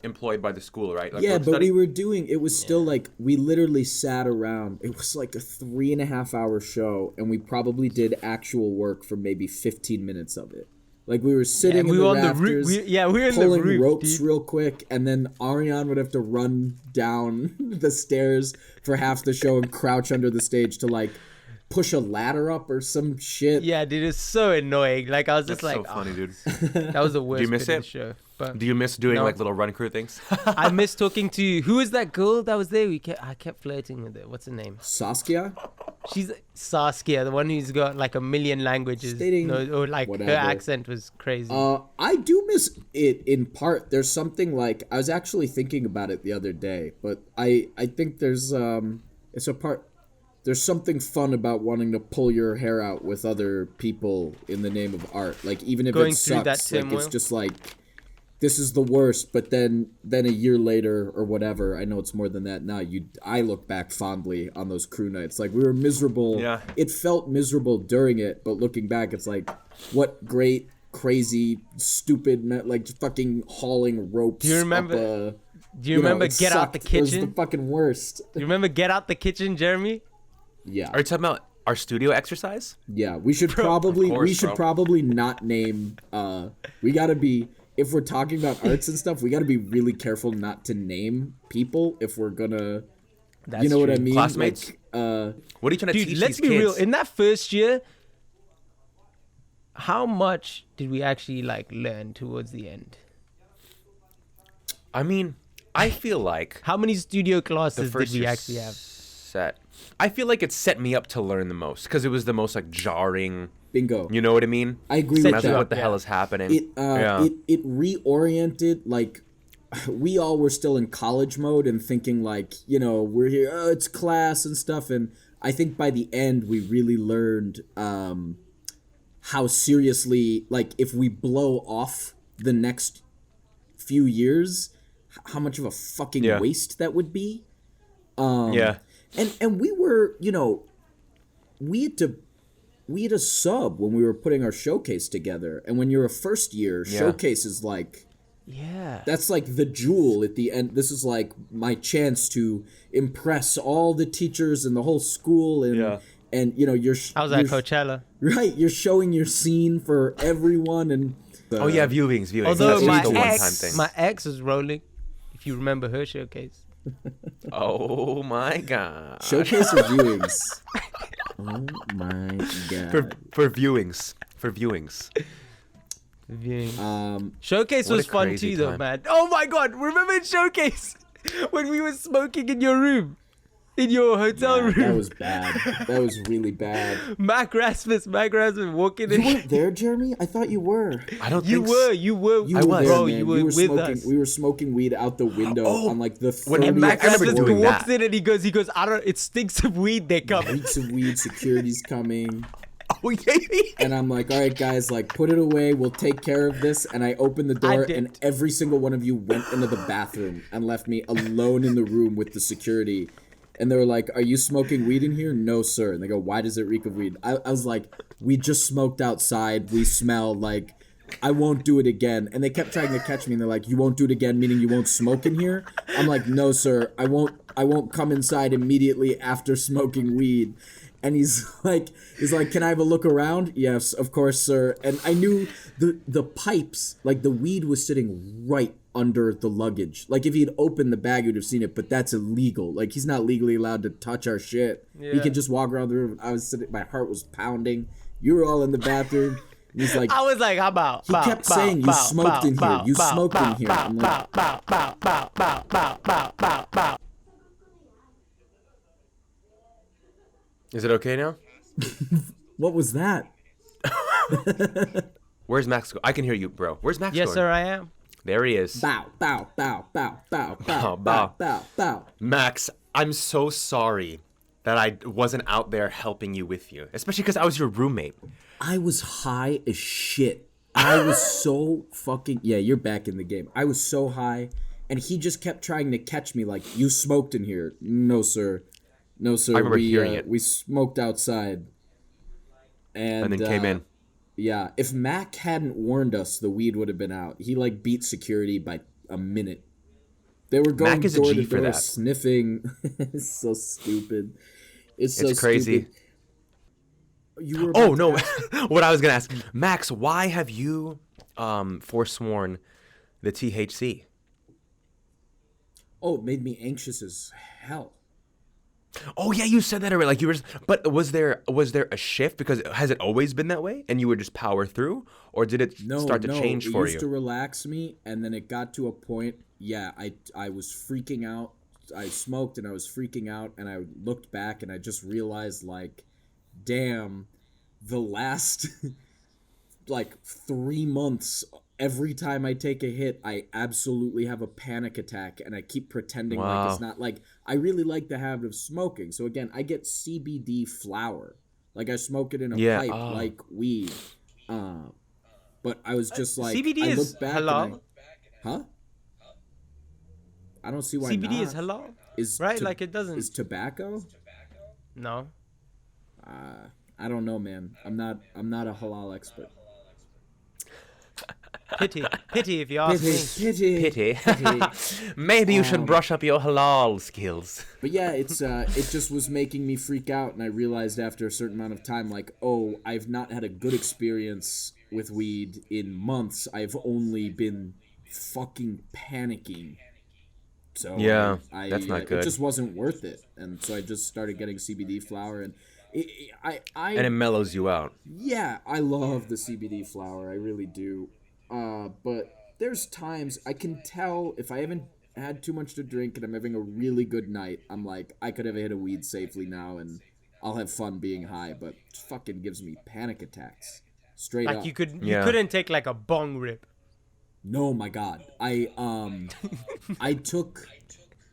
employed by the school, right? Like Yeah, work but study? we were doing. It was still like we literally sat around. It was like a 3.5-hour show, and we probably did actual work for maybe 15 minutes of it. Like we were sitting we in the were on the rafters, roof. We were in the pulling roof, ropes dude. real quick, and then Ariane would have to run down the stairs for half the show and crouch under the stage to like push a ladder up or some shit. Yeah, dude, it's so annoying. Like, I was just That's like, so funny, dude. that was the worst miss bit of it? the show. But Do you miss doing No. like little run crew things? I miss talking to, who was that girl that was there? I kept flirting with her. What's her name? Saskia. She's Saskia, the one who's got like a million languages. Stating No, or like whatever. her accent was crazy. I do miss it in part. There's something like I was actually thinking about it the other day, but I think there's it's a part. There's something fun about wanting to pull your hair out with other people in the name of art. Like even if Going it through sucks, that like turmoil. it's just like this is the worst, but then a year later or whatever, I know it's more than that now, I look back fondly on those crew nights. Like, we were miserable. Yeah. It felt miserable during it, but looking back, it's like, what great, crazy, stupid, like, fucking hauling ropes. Do you remember? Do you know, remember it Get Out the sucked. It was Kitchen? the fucking worst. Do you remember Get Out the Kitchen, Jeremy? Yeah. Are you talking about our studio exercise? Yeah, we should Of probably course, bro. probably not name we got to be, if we're talking about arts and stuff, we got to be really careful not to name people if we're going to That's you know what true. I mean? Classmates? Like, What are you trying to Dude, teach let's these be kids? real. In that first year, how much did we actually like learn towards the end? I mean, I feel like How many studio the classes first did we year actually have? set. I feel like it set me up to learn the most because it was the most like jarring. bingo. You know what I mean? I agree Set with I was you like, that. up. what the Yeah. hell is happening? It reoriented, like, we all were still in college mode and thinking like, you know, we're here, oh, it's class and stuff, and I think by the end we really learned how seriously, like, if we blow off the next few years, how much of a fucking Yeah. waste that would be. Yeah. And we were, you know, we had a sub when we were putting our showcase together, and when you're a first year, Yeah. showcase is like, Yeah. that's like the jewel at the end. This is like my chance to impress all the teachers and the whole school, and Yeah. and you know, I was at Coachella. right, you're showing your scene for everyone, and Oh yeah, viewings. Although That's my just a one-time ex, thing. my ex was rolling. If you remember her showcase. Oh my god. showcase or viewings. Oh my god. For viewings. For viewings. Viewing. Showcase what was a fun crazy too, though, time. man. Oh my god, remember in Showcase when we were smoking in your room, in your hotel Yeah, room? that was bad. That was really bad. Mac Rasmus walking You in. weren't there, Jeremy? I thought you were. I don't You think were, so. you were, You I were was. there, bro. man. You were we were with smoking, us. We were smoking weed out the window Oh, on like the when 30th Mac I remember Rasmus doing walks that. in and he goes, I don't. It stinks of weed. They come. weeks of weed, security's coming. Oh yeah. And I'm like, all right, guys, like, put it away. We'll take care of this. And I opened the door, did. and every single one of you went into the bathroom and left me alone in the room with the security. And they were like, are you smoking weed in here? No, sir. And they go, why does it reek of weed? I was like, we just smoked outside. We smell like, I won't do it again. And they kept trying to catch me. And they're like, you won't do it again, meaning you won't smoke in here? I'm like, no, sir. I won't come inside immediately after smoking weed. And he's like, can I have a look around? Yes, of course, sir. And I knew the pipes, like the weed was sitting right under the luggage. Like if he had opened the bag, you'd have seen it, but that's illegal. Like he's not legally allowed to touch our shit. He Yeah. can just walk around the room. I was sitting, my heart was pounding. You were all in the bathroom. And he's like, I was like, how about? he kept saying, you smoked in here. You smoked in here. I'm like, Is it okay now? what was that? Where's Max? I can hear you, bro. Where's Max Yes, going? sir, I am. There he is. Bow, bow, bow, bow, bow, bow, Bow, bow, bow, bow. Max, I'm so sorry that I wasn't out there helping you with you, especially because I was your roommate. I was high as shit. I was so fucking... Yeah, you're back in the game. I was so high, and he just kept trying to catch me like, you smoked in here. No, sir. No, sir. I remember hearing it. We smoked outside. And then came in. Yeah, if Mac hadn't warned us, the weed would have been out. He, like, beat security by a minute. They were going Mac is a door G to for door that. sniffing. It's so stupid. It's so crazy. stupid. You were Oh about no! to ask- What I was gonna ask, Max, why have you forsworn the THC? Oh, it made me anxious as hell. Oh yeah, you said that already. Like you were, but was there a shift? Because has it always been that way, and you would just power through, or did it start to change for it used to you? relax me, and then it got to a point. Yeah, I was freaking out. I smoked and I was freaking out, and I looked back and I just realized, like, damn, the last like 3 months, every time I take a hit, I absolutely have a panic attack, and I keep pretending like it's Wow. not. Like, I really like the habit of smoking. So again, I get CBD flower. Like I smoke it in a Yeah, pipe oh. like weed. But I was just like, CBD I is looked back and halal. Huh? I don't see why CBD not. is halal, Is right? Like it doesn't. Is tobacco? No. I don't know, man. I'm not a halal expert. Pity if you ask me. Pity. Maybe you should brush up your halal skills. But yeah, it just was making me freak out, and I realized after a certain amount of time, like, oh, I've not had a good experience with weed in months. I've only been fucking panicking. So Yeah, that's not good. It just wasn't worth it, and so I just started getting CBD flower, and And it mellows you out. yeah, I love the CBD flower, I really do. But there's times I can tell if I haven't had too much to drink and I'm having a really good night, I'm like, I could have hit a weed safely now and I'll have fun being high, but it fucking gives me panic attacks. Straight up. Like you couldn't take like a bong rip. No, my God. I took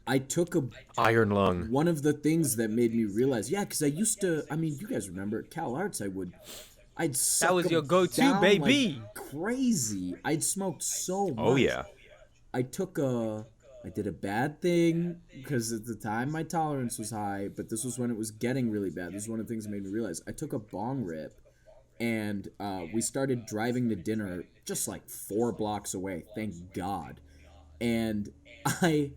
a Iron lung. one of the things that made me realize, yeah, because I used to, I mean, you guys remember at Calarts, I'd suck That was your 'em go-to, down baby. like crazy. I'd smoked so much. Oh yeah. I did a bad thing because at the time my tolerance was high, but this was when it was getting really bad. This is one of the things that made me realize. I took a bong rip, and we started driving to dinner just like 4 blocks away. Thank God. And I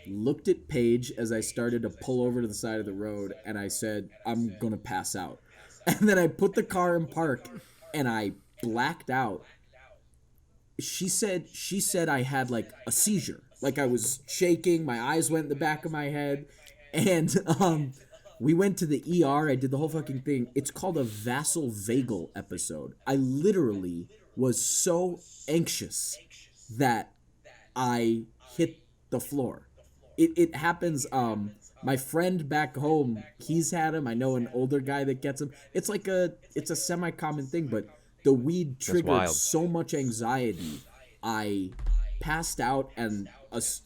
looked at Paige as I started to pull over to the side of the road, and I said, I'm gonna pass out. And then I put the car in park, and I blacked out. She said I had like a seizure, like I was shaking. My eyes went in the back of my head, and we went to the ER. I did the whole fucking thing. It's called a vasovagal episode. I literally was so anxious that I hit the floor. It happens. My friend back home, he's had him. I know an older guy that gets him. It's a semi-common thing, but the weed triggered so much anxiety. I passed out, and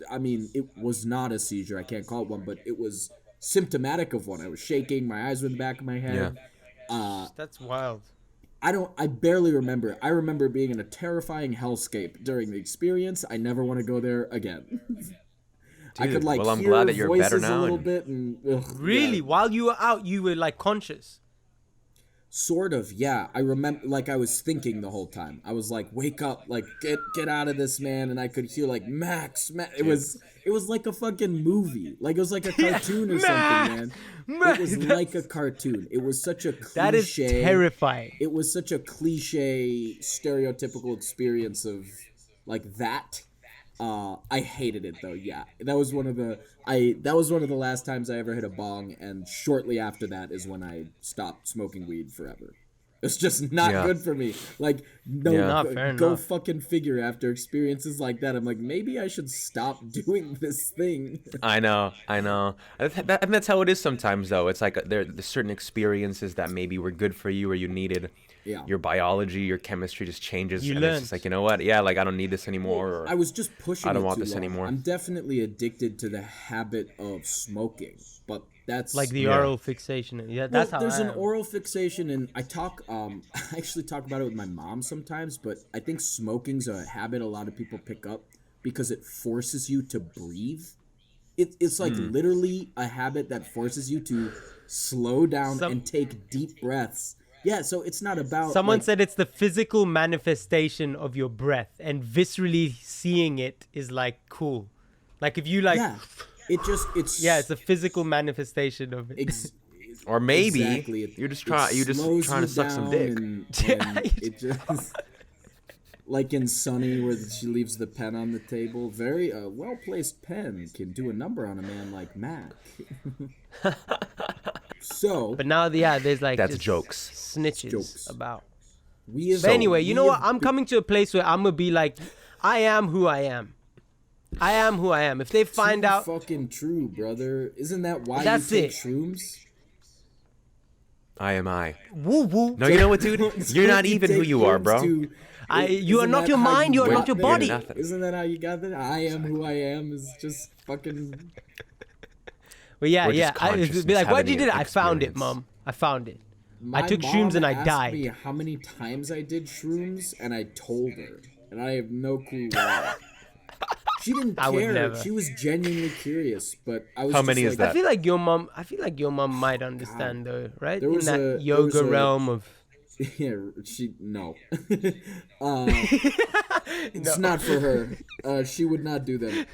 I mean, it was not a seizure. I can't call it one, but it was symptomatic of one. I was shaking. My eyes were in the back of my head. Yeah. That's wild. I barely remember it. I remember being in a terrifying hellscape during the experience. I never want to go there again. Dude, I could like I'm hear glad that you're voices better now a little and- bit, and Really? yeah. While you were out, you were like conscious. Sort of, yeah. I remember, like, I was thinking the whole time. I was like, "Wake up! Like, get out of this, man!" And I could hear like Max. It was like a fucking movie. Like it was like a cartoon or something, man. It was like a cartoon. It was such a cliche. That is terrifying. It was such a cliche, stereotypical experience of like that. I hated it though. Yeah, that was one of the last times I ever hit a bong, and shortly after that is when I stopped smoking weed forever. It's just not good for me. Like, no, Fair go enough. fucking figure. After experiences like that, I'm like, maybe I should stop doing this thing. I know. And that's how it is sometimes, though. It's like there's certain experiences that maybe were good for you or you needed. Yeah. Your biology, your chemistry just changes. You and learn. It's just like, you know what? Yeah, like I don't need this anymore. Or I was just pushing. I don't it want too this long. anymore. I'm definitely addicted to the habit of smoking, but that's Like the Yeah. oral fixation. Yeah, that's how there's I an am. oral fixation, and I actually talk about it with my mom sometimes, but I think smoking's a habit a lot of people pick up because it forces you to breathe. It's like literally a habit that forces you to slow down and take deep breaths. Yeah, so it's not about Someone like, said it's the physical manifestation of your breath, and viscerally seeing it is like cool. Like if you like, yeah, it's it's a physical manifestation of it. Or maybe Exactly. you're just It trying slows to you suck some down dick. and it just like in Sunny where she leaves the pen on the table. Very well placed pen can do a number on a man like Mac. So But now, there's like That's just jokes. snitches Jokes. about. we have. But anyway, you we know what? have I'm coming to a place where I'm gonna be like, I am who I am. I am who I am. If they find too out, fucking true, brother. Isn't that why That's you take it. shrooms? I am I. woo woo. No, you know what, dude? You're not You even who take you are, shrooms bro. to- You are isn't not that your how mind, you are got not your there? body. Nothing. Isn't that how you got there? I am who I am is just fucking. But yeah, We're just I be like, consciousness why'd you having do an that? I found it, experience. mom. I found it. My I took shrooms and mom I asked died. me how many times I did shrooms, and I told her, and I have no clue why. She didn't I would care. never. She was genuinely curious, but I was How just many is like, that? I feel like your mom might understand though, right? There In was that a- there yoga was a- realm of. Yeah, no. It's not for her. She would not do that.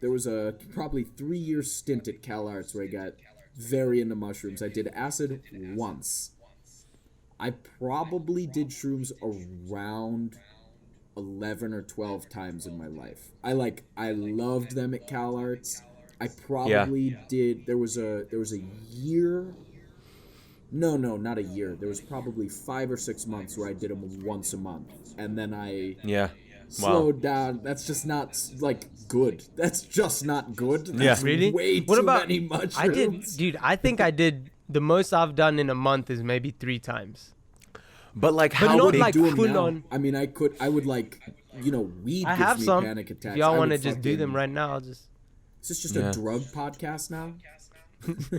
There was a probably 3-year stint at Calarts where I got very into mushrooms. I did acid once. I probably did shrooms around 11 or 12 times in my life. I loved them at Calarts. I probably did. There was a year. No, not a year. There was probably 5 or 6 months where I did them once a month, and then I slowed down. That's just not good. That's just not good. That's Really? way What too about many mushrooms. I did, dude. I think I did the most I've done in a month is maybe 3 times. But like, But how not would like do 'em full now. on. I mean, I would weed I gives have me some. panic attacks. If y'all I want to would just do them fucking- right now, I'll just. Is this just a drug podcast now?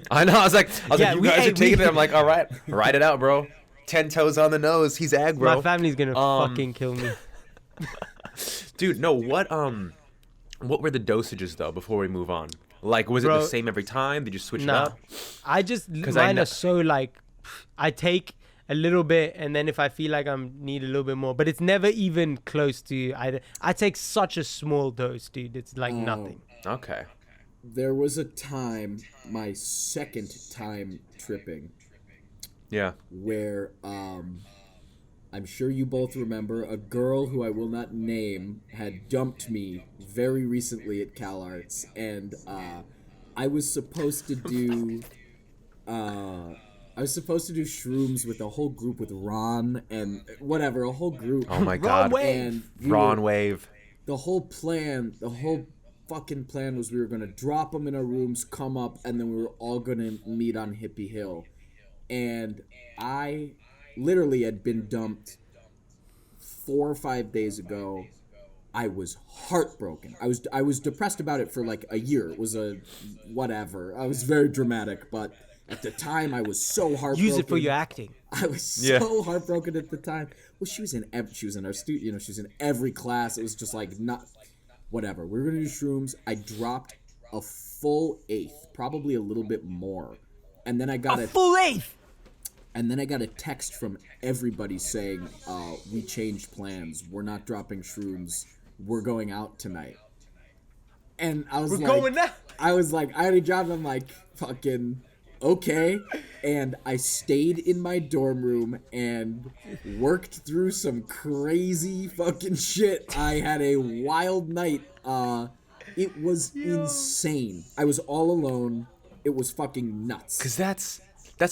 I know. I was like, Yeah, you we- guys hey, are taking we- it. I'm like, all right, write it out, bro. 10 toes on the nose. He's aggro. My family's gonna fucking kill me. Dude, no. What were the dosages though? Before we move on, like, was it Bro, the same every time? Did you switch it Nah, up? I just I mine know- are so like, I take a little bit, and then if I feel like I need a little bit more, but it's never even close to. I take such a small dose, dude. It's like nothing. Okay. There was a time, my second time tripping, Yeah. where I'm sure you both remember a girl who I will not name had dumped me very recently at Calarts, and I was supposed to do shrooms with a whole group with Ron and whatever, a whole group. Oh my God. And we Ron were- Wave. the whole fucking plan was we were gonna drop them in our rooms, come up, and then we were all gonna meet on Hippie Hill. And I literally had been dumped 4 or 5 days ago. I was heartbroken. I was depressed about it for like a year. It was a whatever. I was very dramatic, but at the time I was so heartbroken. Use it for your acting. I was so heartbroken at the time. Well, she was in our studio. She was in every class. It was just like not whatever. We were gonna do shrooms. I dropped a full eighth, probably a little bit more, and then I got Full eighth. and then I got a text from everybody saying, "We changed plans. We're not dropping shrooms. We're going out tonight." And I was Going now. I was like, I already dropped. I'm like, fucking okay. And I stayed in my dorm room and worked through some crazy fucking shit. I had a wild night. It was insane. I was all alone. It was fucking nuts. Cause that's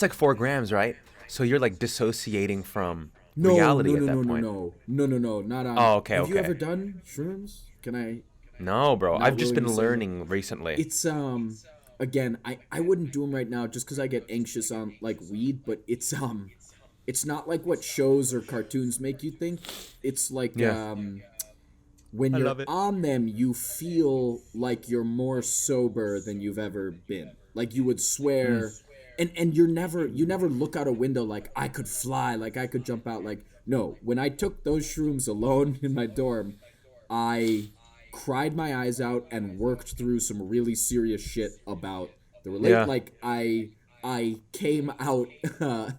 like 4 grams, right? So you're like dissociating from reality at that point. No, not on. Oh, okay, Have you okay. ever done shrooms? Can I? No, bro. I've just willing been to say- learning recently. It's again, I wouldn't do them right now just because I get anxious on like weed, but it's not like what shows or cartoons make you think. It's like when I you're love it. on them, you feel like you're more sober than you've ever been. Like you would swear, and you never look out a window like I could fly, like I could jump out. Like no, when I took those shrooms alone in my dorm, I cried my eyes out and worked through some really serious shit about the Yeah. like I came out.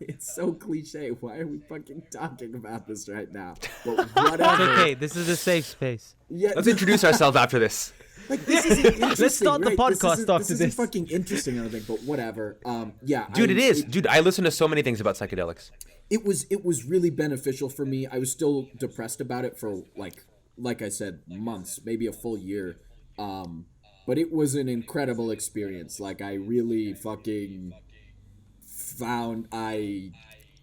It's so cliche. Why are we fucking talking about this right now? But whatever. Okay, this is a safe space. Yeah, Let's introduce ourselves after this. like this isn't interesting. Let's start the right? podcast isn't- after isn't this. fucking interesting, I don't think. But whatever. Yeah, Dude, it is. Dude, I listen to so many things about psychedelics. It was really beneficial for me. I was still depressed about it for like I said, months, maybe a full year. But it was an incredible experience. Like I really fucking found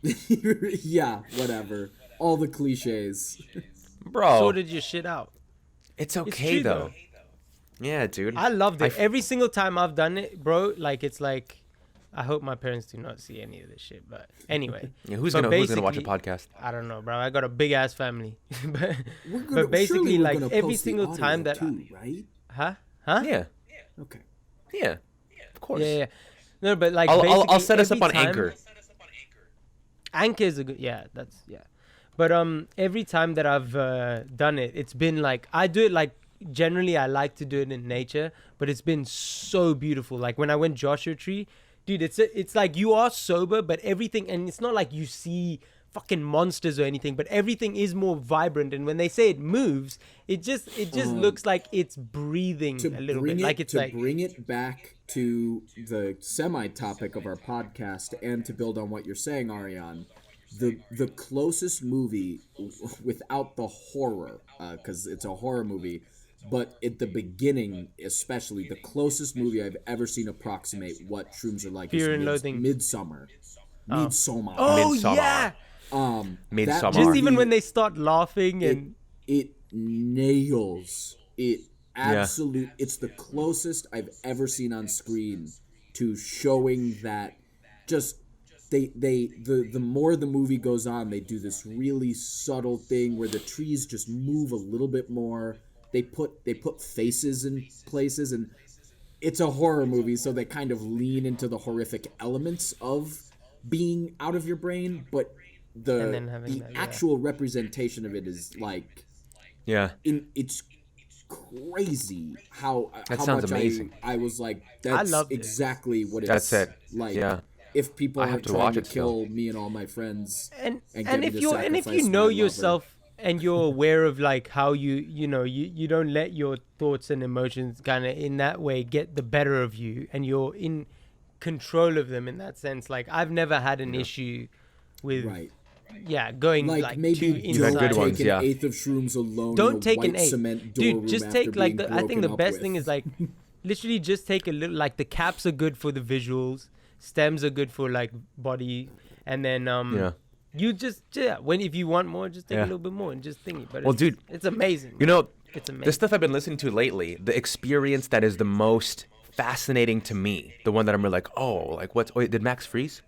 yeah, whatever. All the cliches. Bro, Sorted your shit out. it's okay true, though. Yeah, dude. I loved it. Every single time I've done it, bro, like it's like I hope my parents do not see any of this shit. But anyway. Yeah, who's But gonna watch a basically- podcast? I don't know, bro. I got a big ass family. but Surely basically we're like gonna every post the single audio time that too, right? Huh? Yeah, Okay. yeah, of course. Yeah. No, but like I'll basically set us up every on time- Anchor. Anchor is a good, yeah, that's, yeah. But every time that I've done it, it's been like I do it like generally I like to do it in nature, but it's been so beautiful. Like when I went Joshua Tree, dude, it's like you are sober, but everything, and it's not like you see fucking monsters or anything, but everything is more vibrant. And when they say it moves, it just looks like it's breathing a little bit. Like it's like bring it back to the semi-topic of our podcast, and to build on what you're saying, Ariane. The closest movie without the horror, because it's a horror movie, but at the beginning, especially, the closest movie I've ever seen approximate what shrooms are like Fear is and Loathing. Midsommar. Midsommar. oh Midsommar. yeah, Midsommar. just even when they start laughing and it nails it. Absolute. It's the closest I've ever seen on screen to showing that. Just the more the movie goes on, they do this really subtle thing where the trees just move a little bit more. They put faces in places, and it's a horror movie, so they kind of lean into the horrific elements of being out of your brain, but the actual representation of it is like, it's crazy how sounds much amazing. I was like, that's exactly what it's That's it. like. Yeah. If people I are have to trying watch to it still. kill me and all my friends, and get if me to you're and if sacrifice you my know lover. yourself and you're aware of like how you don't let your thoughts and emotions kind of in that way get the better of you, and you're in control of them in that sense. Like I've never had an issue with going like maybe too don't inside. good ones, take yeah. an eighth of shrooms alone. Don't in a take white an eighth, cement dude. room Just after take like being I think the broken best up thing with. is like literally just take a little. Like the caps are good for the visuals, stems are good for like body, and then you just when if you want more, just take a little bit more and just think it. But Well, it's, dude, it's amazing. You know, it's amazing. the stuff I've been listening to lately, the experience that is the most fascinating to me, the one that I'm really like, wait, did Max freeze?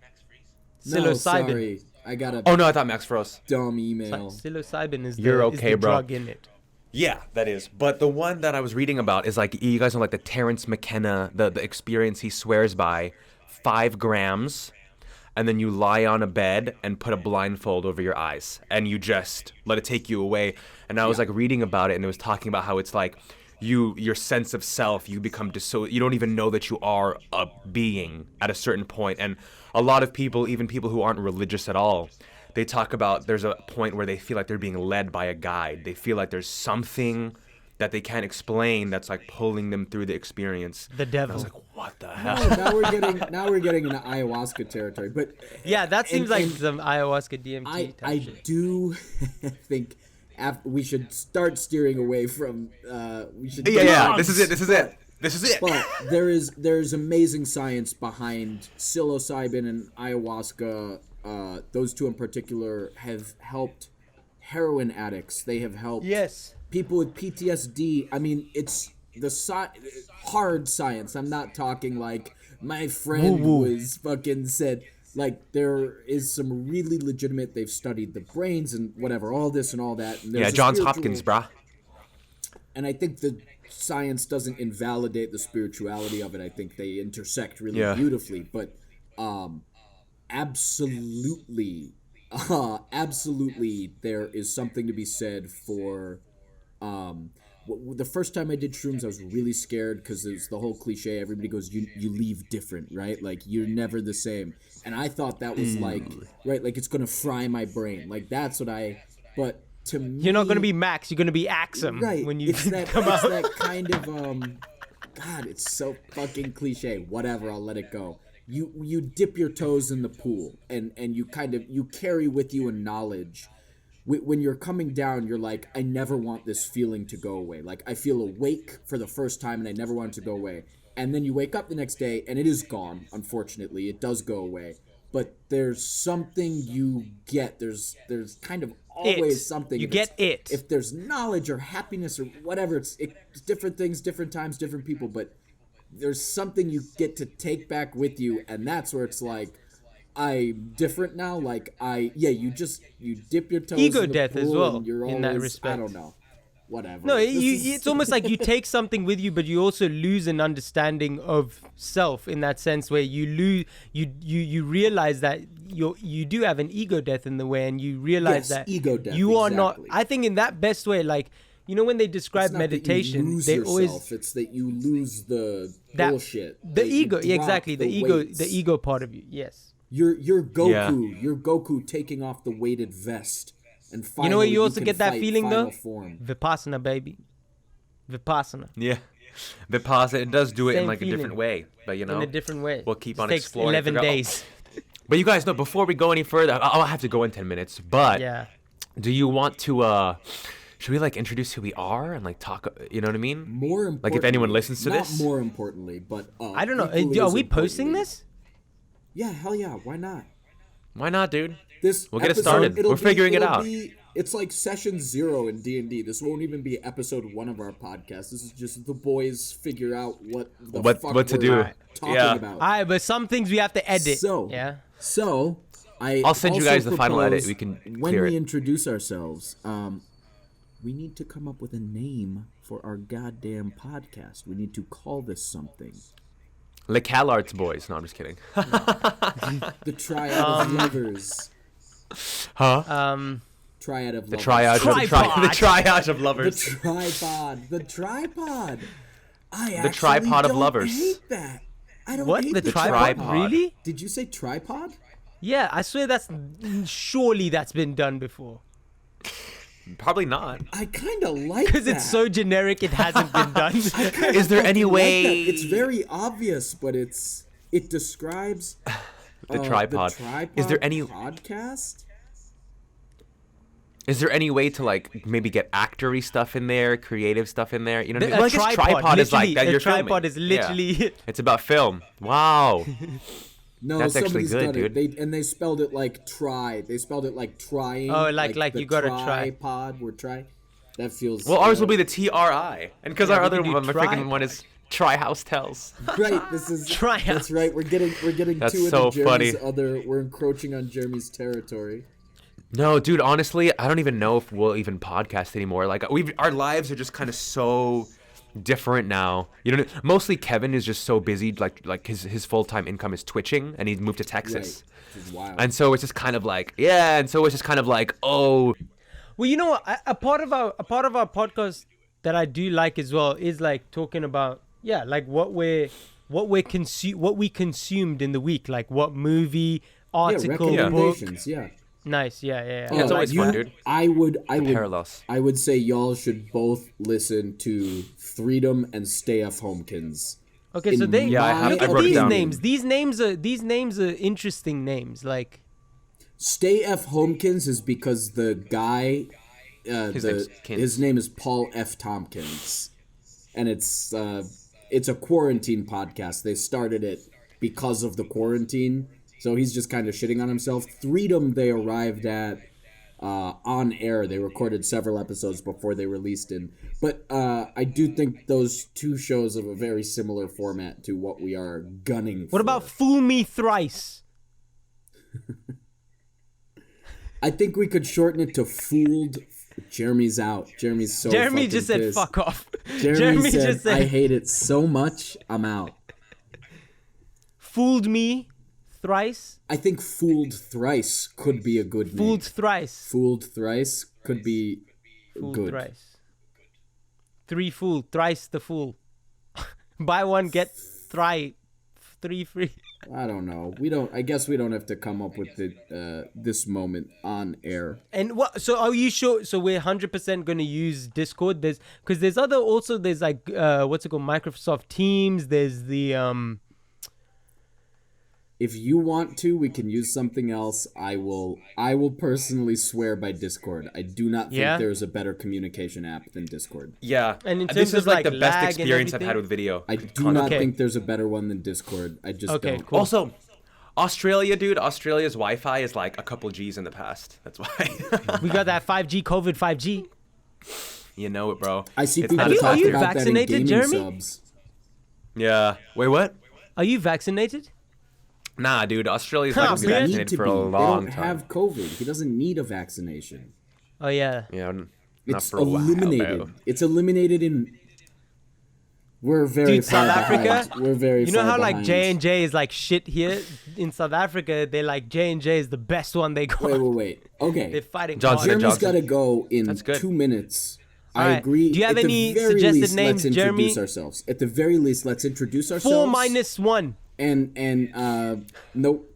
No, Psilocybin. sorry, I got a Oh no, I thought Max froze. dumb email. Psilocybin is You're the, okay, is the bro. drug in it. Yeah, that is. But the one that I was reading about is like, you guys know like the Terrence McKenna, the experience he swears by, 5 grams, and then you lie on a bed and put a blindfold over your eyes, and you just let it take you away. And I was like reading about it, and it was talking about how it's like your sense of self, you become you don't even know that you are a being at a certain point. And a lot of people, even people who aren't religious at all, they talk about there's a point where they feel like they're being led by a guide. They feel like there's something that they can't explain that's like pulling them through the experience. The devil. And I was like, what the hell? Oh, now we're getting into ayahuasca territory, but Yeah, that seems like and some ayahuasca DMT type I shit. do think we should start steering away from. We should. Yeah. This is it. But there's amazing science behind psilocybin and ayahuasca. Those two in particular have helped heroin addicts. They have helped people with PTSD. I mean, it's the hard science. I'm not talking like my friend was fucking said. Like, there is some really legitimate. They've studied the brains and whatever, all this and all that. And there's a Johns spiritual- Hopkins, brah. And I think the science doesn't invalidate the spirituality of it. I think they intersect really beautifully. But absolutely, there is something to be said for. The first time I did shrooms, I was really scared because there's the whole cliche. Everybody goes, you leave different, right? Like, you're never the same. And I thought that was like it's gonna fry my brain. Like, that's what but to me, You're not going to be Max. You're going to be Axum when you come out. It's that kind of God, it's so fucking cliche. Whatever, I'll let it go. You dip your toes in the pool, and you carry with you a knowledge. When you're coming down, you're like, I never want this feeling to go away. Like, I feel awake for the first time, and I never want it to go away. And then you wake up the next day, and it is gone. Unfortunately, it does go away. But there's something you get. There's kind of always something. You get it. If there's knowledge or happiness or whatever, it's different things, different times, different people. But there's something you get to take back with you, and that's where it's like, I'm different now. Like, you dip your toes Ego in the death pool as well, and you're in that always, respect. I don't know. whatever. No, This is- it's almost like you take something with you, but you also lose an understanding of self in that sense, where you lose, you realize that you do have an ego death in the way, and you realize Yes, that ego death, you are not. exactly. I think in that best way, like when they describe It's not that you meditation, lose they yourself, always it's that you lose the that bullshit. the that you ego, drop exactly the weights. ego part of you. Yes. You're Goku. Yeah. You're Goku taking off the weighted vest, and finally You know where you also can get that fight feeling final though? Form. Vipassana, baby. Vipassana. Yeah. Vipassana, it does do it in Same like a different feeling. way, but In a different way. we'll keep Just on takes exploring. 11 figure out- days. But you guys know, before we go any further, I'll have to go in 10 minutes. But Yeah. do you want to? Should we like introduce who we are and like talk? You know what I mean? More importantly, Like if anyone listens to not this? more importantly, but I don't know. equally Are as we posting importantly- this? Yeah, hell yeah. Why not? Why not, dude? This We'll get it episode, started. it'll We're figuring it it'll out. It's like session 0 in D&D. This won't even be episode 1 of our podcast. This is just the boys figure out what the What fuck to we're do. talking Yeah. about. All right, but some things we have to edit. So, Yeah. I'll send you also guys the final edit. propose We can when clear we it. introduce ourselves, we need to come up with a name for our goddamn podcast. We need to call this something. Le Calarts boys. No, I'm just kidding. The Triad of Lovers. Huh? Triad of The Lovers. triage. Tripod. The triage of The lovers. tripod. The tripod. I The actually tripod of don't lovers. hate that. I don't What? hate The tripod? tripod. Really? Did you say tripod? Yeah, I swear surely that's been done before. Probably not. I kind of like that. Because it's so generic, it hasn't been done. Is there any fucking like way? that. It's very obvious, but it describes The tripod. Is there any? podcast? Is there any way to like maybe get actory stuff in there, creative stuff in there? You know what I mean? A Well, I guess tripod is like literally, that. a You're tripod filming. is literally Yeah. it. It's about film. Wow. No, That's actually somebody's good, done it. dude. They spelled it like try. They spelled it like trying. Oh, like the you gotta try. Tripod. We're trying. That feels. Well, ours will be the TRI, and because Yeah, our we other can do one, my freaking one tripod. is Try House Tells. right. This is Try That's out. right. We're getting That's too into so Jeremy's funny. other. We're encroaching on Jeremy's territory. No, dude. Honestly, I don't even know if we'll even podcast anymore. Like our lives are just kind of so different now. You know, mostly Kevin is just so busy. Like his full time income is twitching, and he's moved to Texas. Right. Which is wild. And so it's just kind of like, yeah. And so it's just kind of like, oh, Well, you know what? A part of our podcast that I do like as well is like talking about like what we consumed in the week, like what movie, article, book. recommendations. Yeah. Nice, yeah. Yeah, it's always fun, dude. I would parallels. I would say y'all should both listen to Freedom and Stay F. Homekins. Okay, so In they Yeah, I have- look I at wrote it these down. names. These names are interesting names. Like Stay F. Homekins is because the guy, His name's Kins. his name is Paul F. Tompkins, and it's a quarantine podcast. They started it because of the quarantine, so he's just kind of shitting on himself. Freedom they arrived at on air. They recorded several episodes before they released it. But I do think those two shows have a very similar format to what we are gunning for. what about Fool Me Thrice? I think we could shorten it to Fooled. Jeremy's out. Jeremy's so Jeremy fucking just said pissed. fuck off. Jeremy said, just said I hate it so much, I'm out. fooled me thrice. I think Fooled Thrice could be a good name. Fooled thrice. Fooled Thrice could be Fooled good. thrice. Three fool, thrice the fool. Buy one get three free. I don't know. I guess we don't have to come up with it this moment on air. And what? So are you sure? So we're 100% going to use Discord. There's like what's it called? Microsoft Teams. There's the If you want to, we can use something else. I will personally swear by Discord. I do not think Yeah? there's a better communication app than Discord. yeah. And in this terms is of, like like, the best lag and experience I've had everything? with video. I do not Okay. think there's a better one than Discord. I just Okay, don't. cool. Also, Australia, dude. Australia's Wi-Fi is like a couple G's in the past. That's why. we got that 5G COVID 5G. You know it, bro. I see It's people not as Are talk you about that in vaccinated, gaming Jeremy? subs. Yeah. Wait, what? Are you vaccinated? Nah, dude. Australia's Huh, not man. been Need vaccinated to for be. a They long don't time. have COVID. He doesn't need a vaccination. Oh yeah. Yeah. Not It's for a while, eliminated. bro. It's eliminated in. We're very Dude, far South behind. Africa. We're very. You know far how like behind. J&J is like shit here in South Africa. They like J&J is the best one they got. Wait. They're Okay. fighting Johnson hard. Jeremy's Johnson. got to go in That's good. 2 minutes. I Alright. agree. Do you have At any the very suggested least, names, let's Jeremy? introduce ourselves. At the very least, let's introduce ourselves. 4 minus 1. And nope.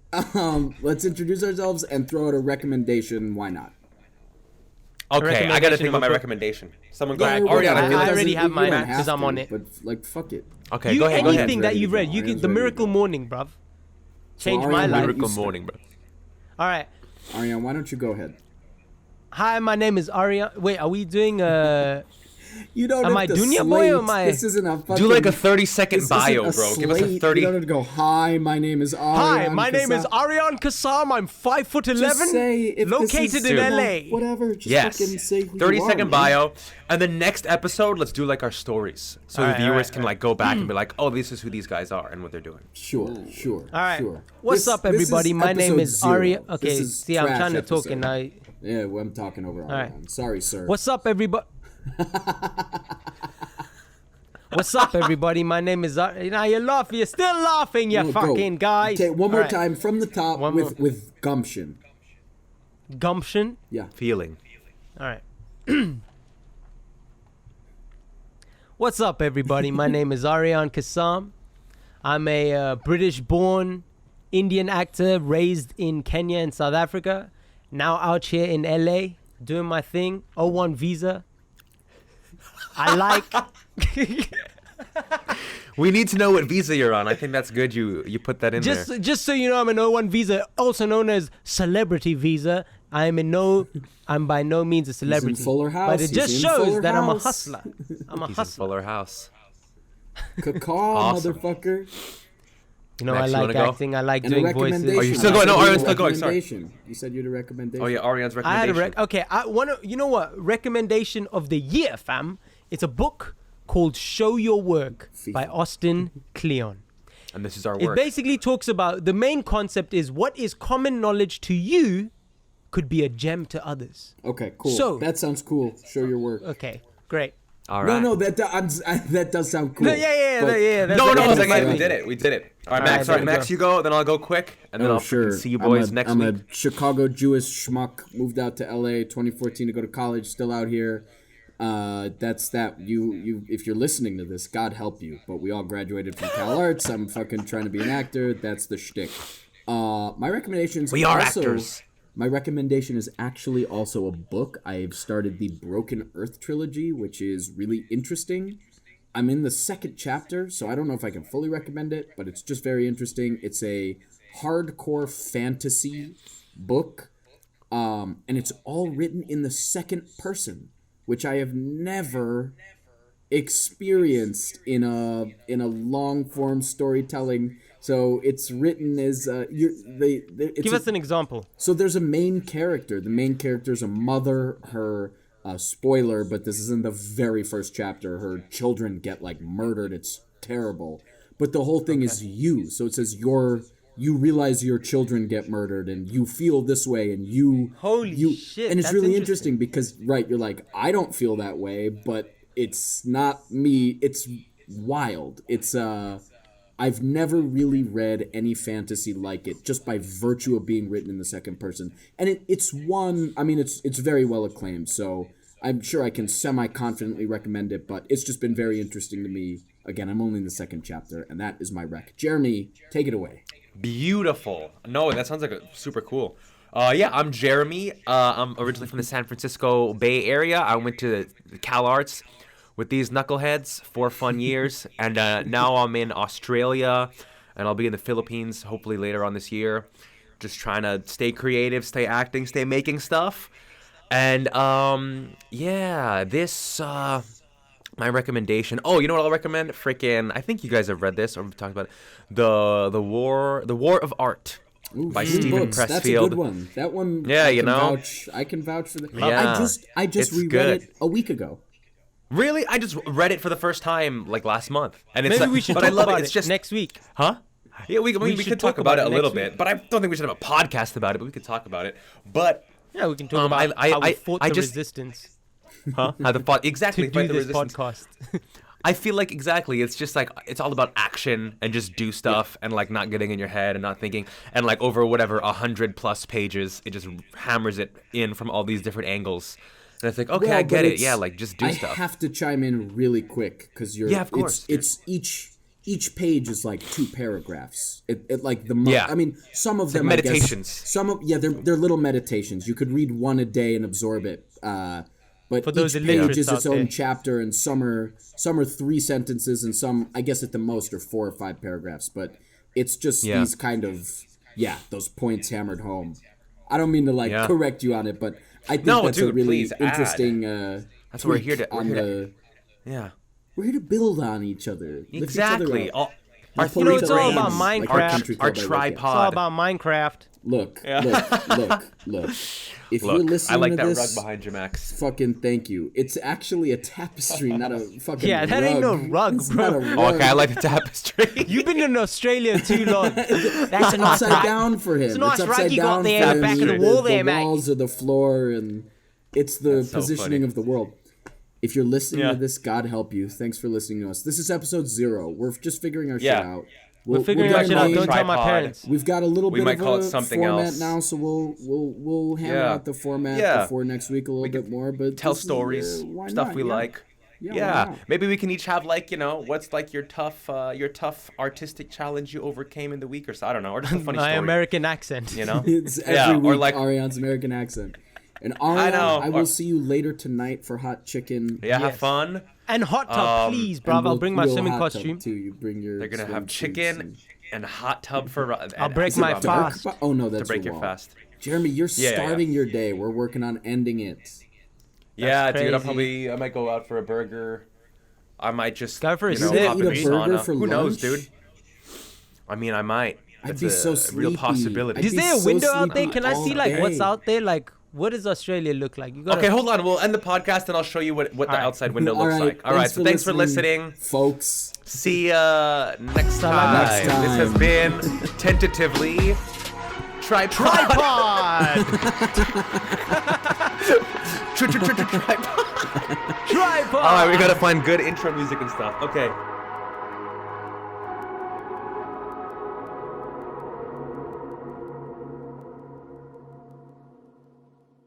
Let's introduce ourselves and throw out a recommendation. Why not? Okay, I gotta think about my real quick. recommendation. Someone go Yeah, ahead. whatever. Ariana, I give us- already have You mine don't 'cause have I'm to, on it. But like, fuck it. Okay, go ahead. Go Anything ahead. that you've read. Ryan's The ready to Miracle go. Morning, bruv. Changed Ariana, my why life. don't Miracle you morning, bro. All right. Ariane, why don't you go ahead? Hi, my name is Ariana. Wait, are we doing You don't Am have I to Dunya slate. boy or am I- This isn't a fucking... Do like a 30-second this bio, isn't bro. Give us a slate. 30. You don't have to go, hi, my name is Ariane. Hi, my name is Kassam." Ariane Kassam. I'm 5'11", Just say if this located is, in you know, LA. Whatever, just Yes. fucking say who 30-second you are, man. bio. And the next episode, let's do like our stories. So Alright, the viewers alright, can like go back and be like, oh, this is who these guys are and what they're doing. Sure. All right. Sure. What's This- up, this everybody? is My name episode is 0. Aria. This Okay, is see, I'm trash trying to talk and episode. I. Yeah, well, I'm talking over right. Ariane. Sorry, sir. What's up, everybody? What's up, everybody? My name is. Now you're laughing. You're still laughing, you No, go. fucking guys. Okay, one more All right. time from the top One with gumption. Gumption. Yeah. Feeling. All right. What's up, everybody? My name is Ariane Kassam. I'm a British-born Indian actor raised in Kenya and South Africa. Now out here in LA doing my thing. O1 visa. I like. We need to know what visa you're on. I think that's good. You put that in there. Just so you know, I'm an O1 visa, also known as celebrity visa. I'm by no means a celebrity. Fuller House. But it He's just in shows Fuller that I'm a House. hustler. I'm a He's in hustler. Fuller House. Cacaw, Awesome. motherfucker. You know, Max, I you like wanna go? acting. I like And a doing voices. recommendation. Oh, you're still going? No, Ariane's still going, sorry. Recommendation. You said you had a recommendation. Oh yeah, Ariane's I had recommendation. a okay. I want to. You know what? Recommendation of the year, fam. It's a book called "Show Your Work" by Austin Kleon. And this is our It work. basically talks about the main concept is what is common knowledge to you could be a gem to others. Okay, cool. So- that sounds cool. Show your work. Okay, great. All right. No, that does sound cool. No, yeah. but- That's No, the no, end it's of okay. my We thing. did it. We did it. All right, All Max. right, Sorry, there we Max, go. you go. Then I'll go quick, and then Oh, I'll sure. see you boys next I'm week. a Chicago Jewish schmuck. Moved out to LA 2014 to go to college. Still out here. That's that. You. If you're listening to this, God help you. But we all graduated from Calarts. I'm fucking trying to be an actor. That's the shtick. My recommendations. We are also, actors. My recommendation is actually also a book. I've started the Broken Earth Trilogy, which is really interesting. I'm in the 2nd chapter, so I don't know if I can fully recommend it, but it's just very interesting. It's a hardcore fantasy book, and it's all written in the 2nd person, which I have never experienced in a long form storytelling. So it's written as Give us an example. so there's a main character. The main character is a mother. Her spoiler, but this is in the very first chapter. Her children get like murdered. It's terrible. But the whole thing is you. So it says you realize your children get murdered and you feel this way and you Holy shit, and it's that's really interesting. interesting because you're like, I don't feel that way, but it's not me. It's wild. It's I've never really read any fantasy like it, just by virtue of being written in the 2nd person. And it's very well acclaimed, so I'm sure I can semi-confidently recommend it, but it's just been very interesting to me. Again, I'm only in the 2nd chapter, and that is my rec. Jeremy, take it away. Beautiful. No, that sounds like super cool. Yeah, I'm Jeremy. I'm originally from the San Francisco Bay Area. I went to the Calarts with these knuckleheads 4 fun years, and now I'm in Australia, and I'll be in the Philippines hopefully later on this year. Just trying to stay creative, stay acting, stay making stuff. And yeah, this my recommendation. Oh, you know what I'll recommend? Freaking, I think you guys have read this or we've talked about it. The War of Art. Ooh, By Green Stephen Books. That's a Pressfield. good one. That one. Yeah, I can vouch for that. Yeah, I just it's reread good. it a week ago. Really? I just read it for the first time like last month, and it's Maybe like, we should but talk I love about it. It's it just next week. Huh? Yeah, we should could talk talk about about it a it little next bit, week. but I don't think we should have a podcast about it. But we could talk about it. But Yeah, we can talk about I how we fought the just resistance. Huh? How to exactly to fight do the this resistance. podcast. I feel like exactly. It's just like it's all about action and just do stuff and like not getting in your head and not thinking and like over whatever 100+ pages, it just hammers it in from all these different angles. And it's like, okay, Well, I get but it. Yeah, like just do I stuff. have to chime in really quick because you're. Yeah, of course. It's each page is like 2 paragraphs. It like the Yeah. I mean, some of It's them like I guess, meditations. some of they're little meditations. You could read one a day and absorb it. But For those each illiterates page is its out own there. chapter, and some are 3 sentences, and some I guess at the most are 4 or 5 paragraphs. But it's just Yeah. these kind of those points hammered home. I don't mean to like Yeah. correct you on it, but I think No, that's a dude, really please add. interesting. That's what we're here tweak to. on We're here the. to yeah. We're here to build on each other. Lift each other Exactly. up. All, Not our pull You know, each it's other all down about like Minecraft. country our club I work at. It's all tripod. about Minecraft. Look. If you're Look, listening I like to that this, rug behind you, Max. fucking thank you. It's actually a tapestry, not a fucking Yeah, that rug. ain't no rug, It's bro. not a Oh, rug. okay, I like the tapestry. You've been in Australia too long. That's It's a nice upside rug. down for him. It's a nice rug upside you got down there for in the back him. of the wall there, the mate. walls of the floor, and it's the so positioning funny. of the world. If you're listening Yeah. to this, God help you. Thanks for listening to us. This is episode 0. We're just figuring our Yeah. shit out. We're figuring our our shit shit out. out. Don't tell my Tripod. parents. We've got a little We bit might of call a it something format else. now, so we'll hammer Yeah. out the format Yeah. before next week a little bit more. But Tell this is, stories, why stuff not? we Yeah. like. Yeah, Yeah, why not? maybe we can each have like what's like your tough artistic challenge you overcame in the week or so. I don't know, or just a funny My story. American accent. It's every Yeah, or week like- Ariane's American accent. And Ariane, know, I will or- see you later tonight for hot chicken. Yeah, have Yes. fun. And hot tub, please, And bruv. I'll we'll- bring my we'll swimming hot tub costume. too. You bring your. They're gonna swim have suits chicken and hot tub for. I'll break my Ramadan. fast. Oh no, that's To break your your wall. fast. Jeremy, you're Yeah, yeah. starting your day. We're working on ending it. Yeah, dude. crazy. I might go out for a burger. I might just Go for a you know, sip. hop Eat in a the burger sauna. for Who knows, lunch? dude? I mean, I might. I'd It's be a so real sleepy. possibility. I'd Is be there a so window out there? sleepy Can I see all like what's day. out there? Like, what does Australia look like? You gotta. Okay, hold on. We'll end the podcast and I'll show you what the Alright. outside window All looks right, like. All right, so thanks for listening. folks. See ya next Till time. next This has time. been tentatively tripod. Tripod. Tripod. Tripod. All right, we gotta find good intro music and stuff. Okay.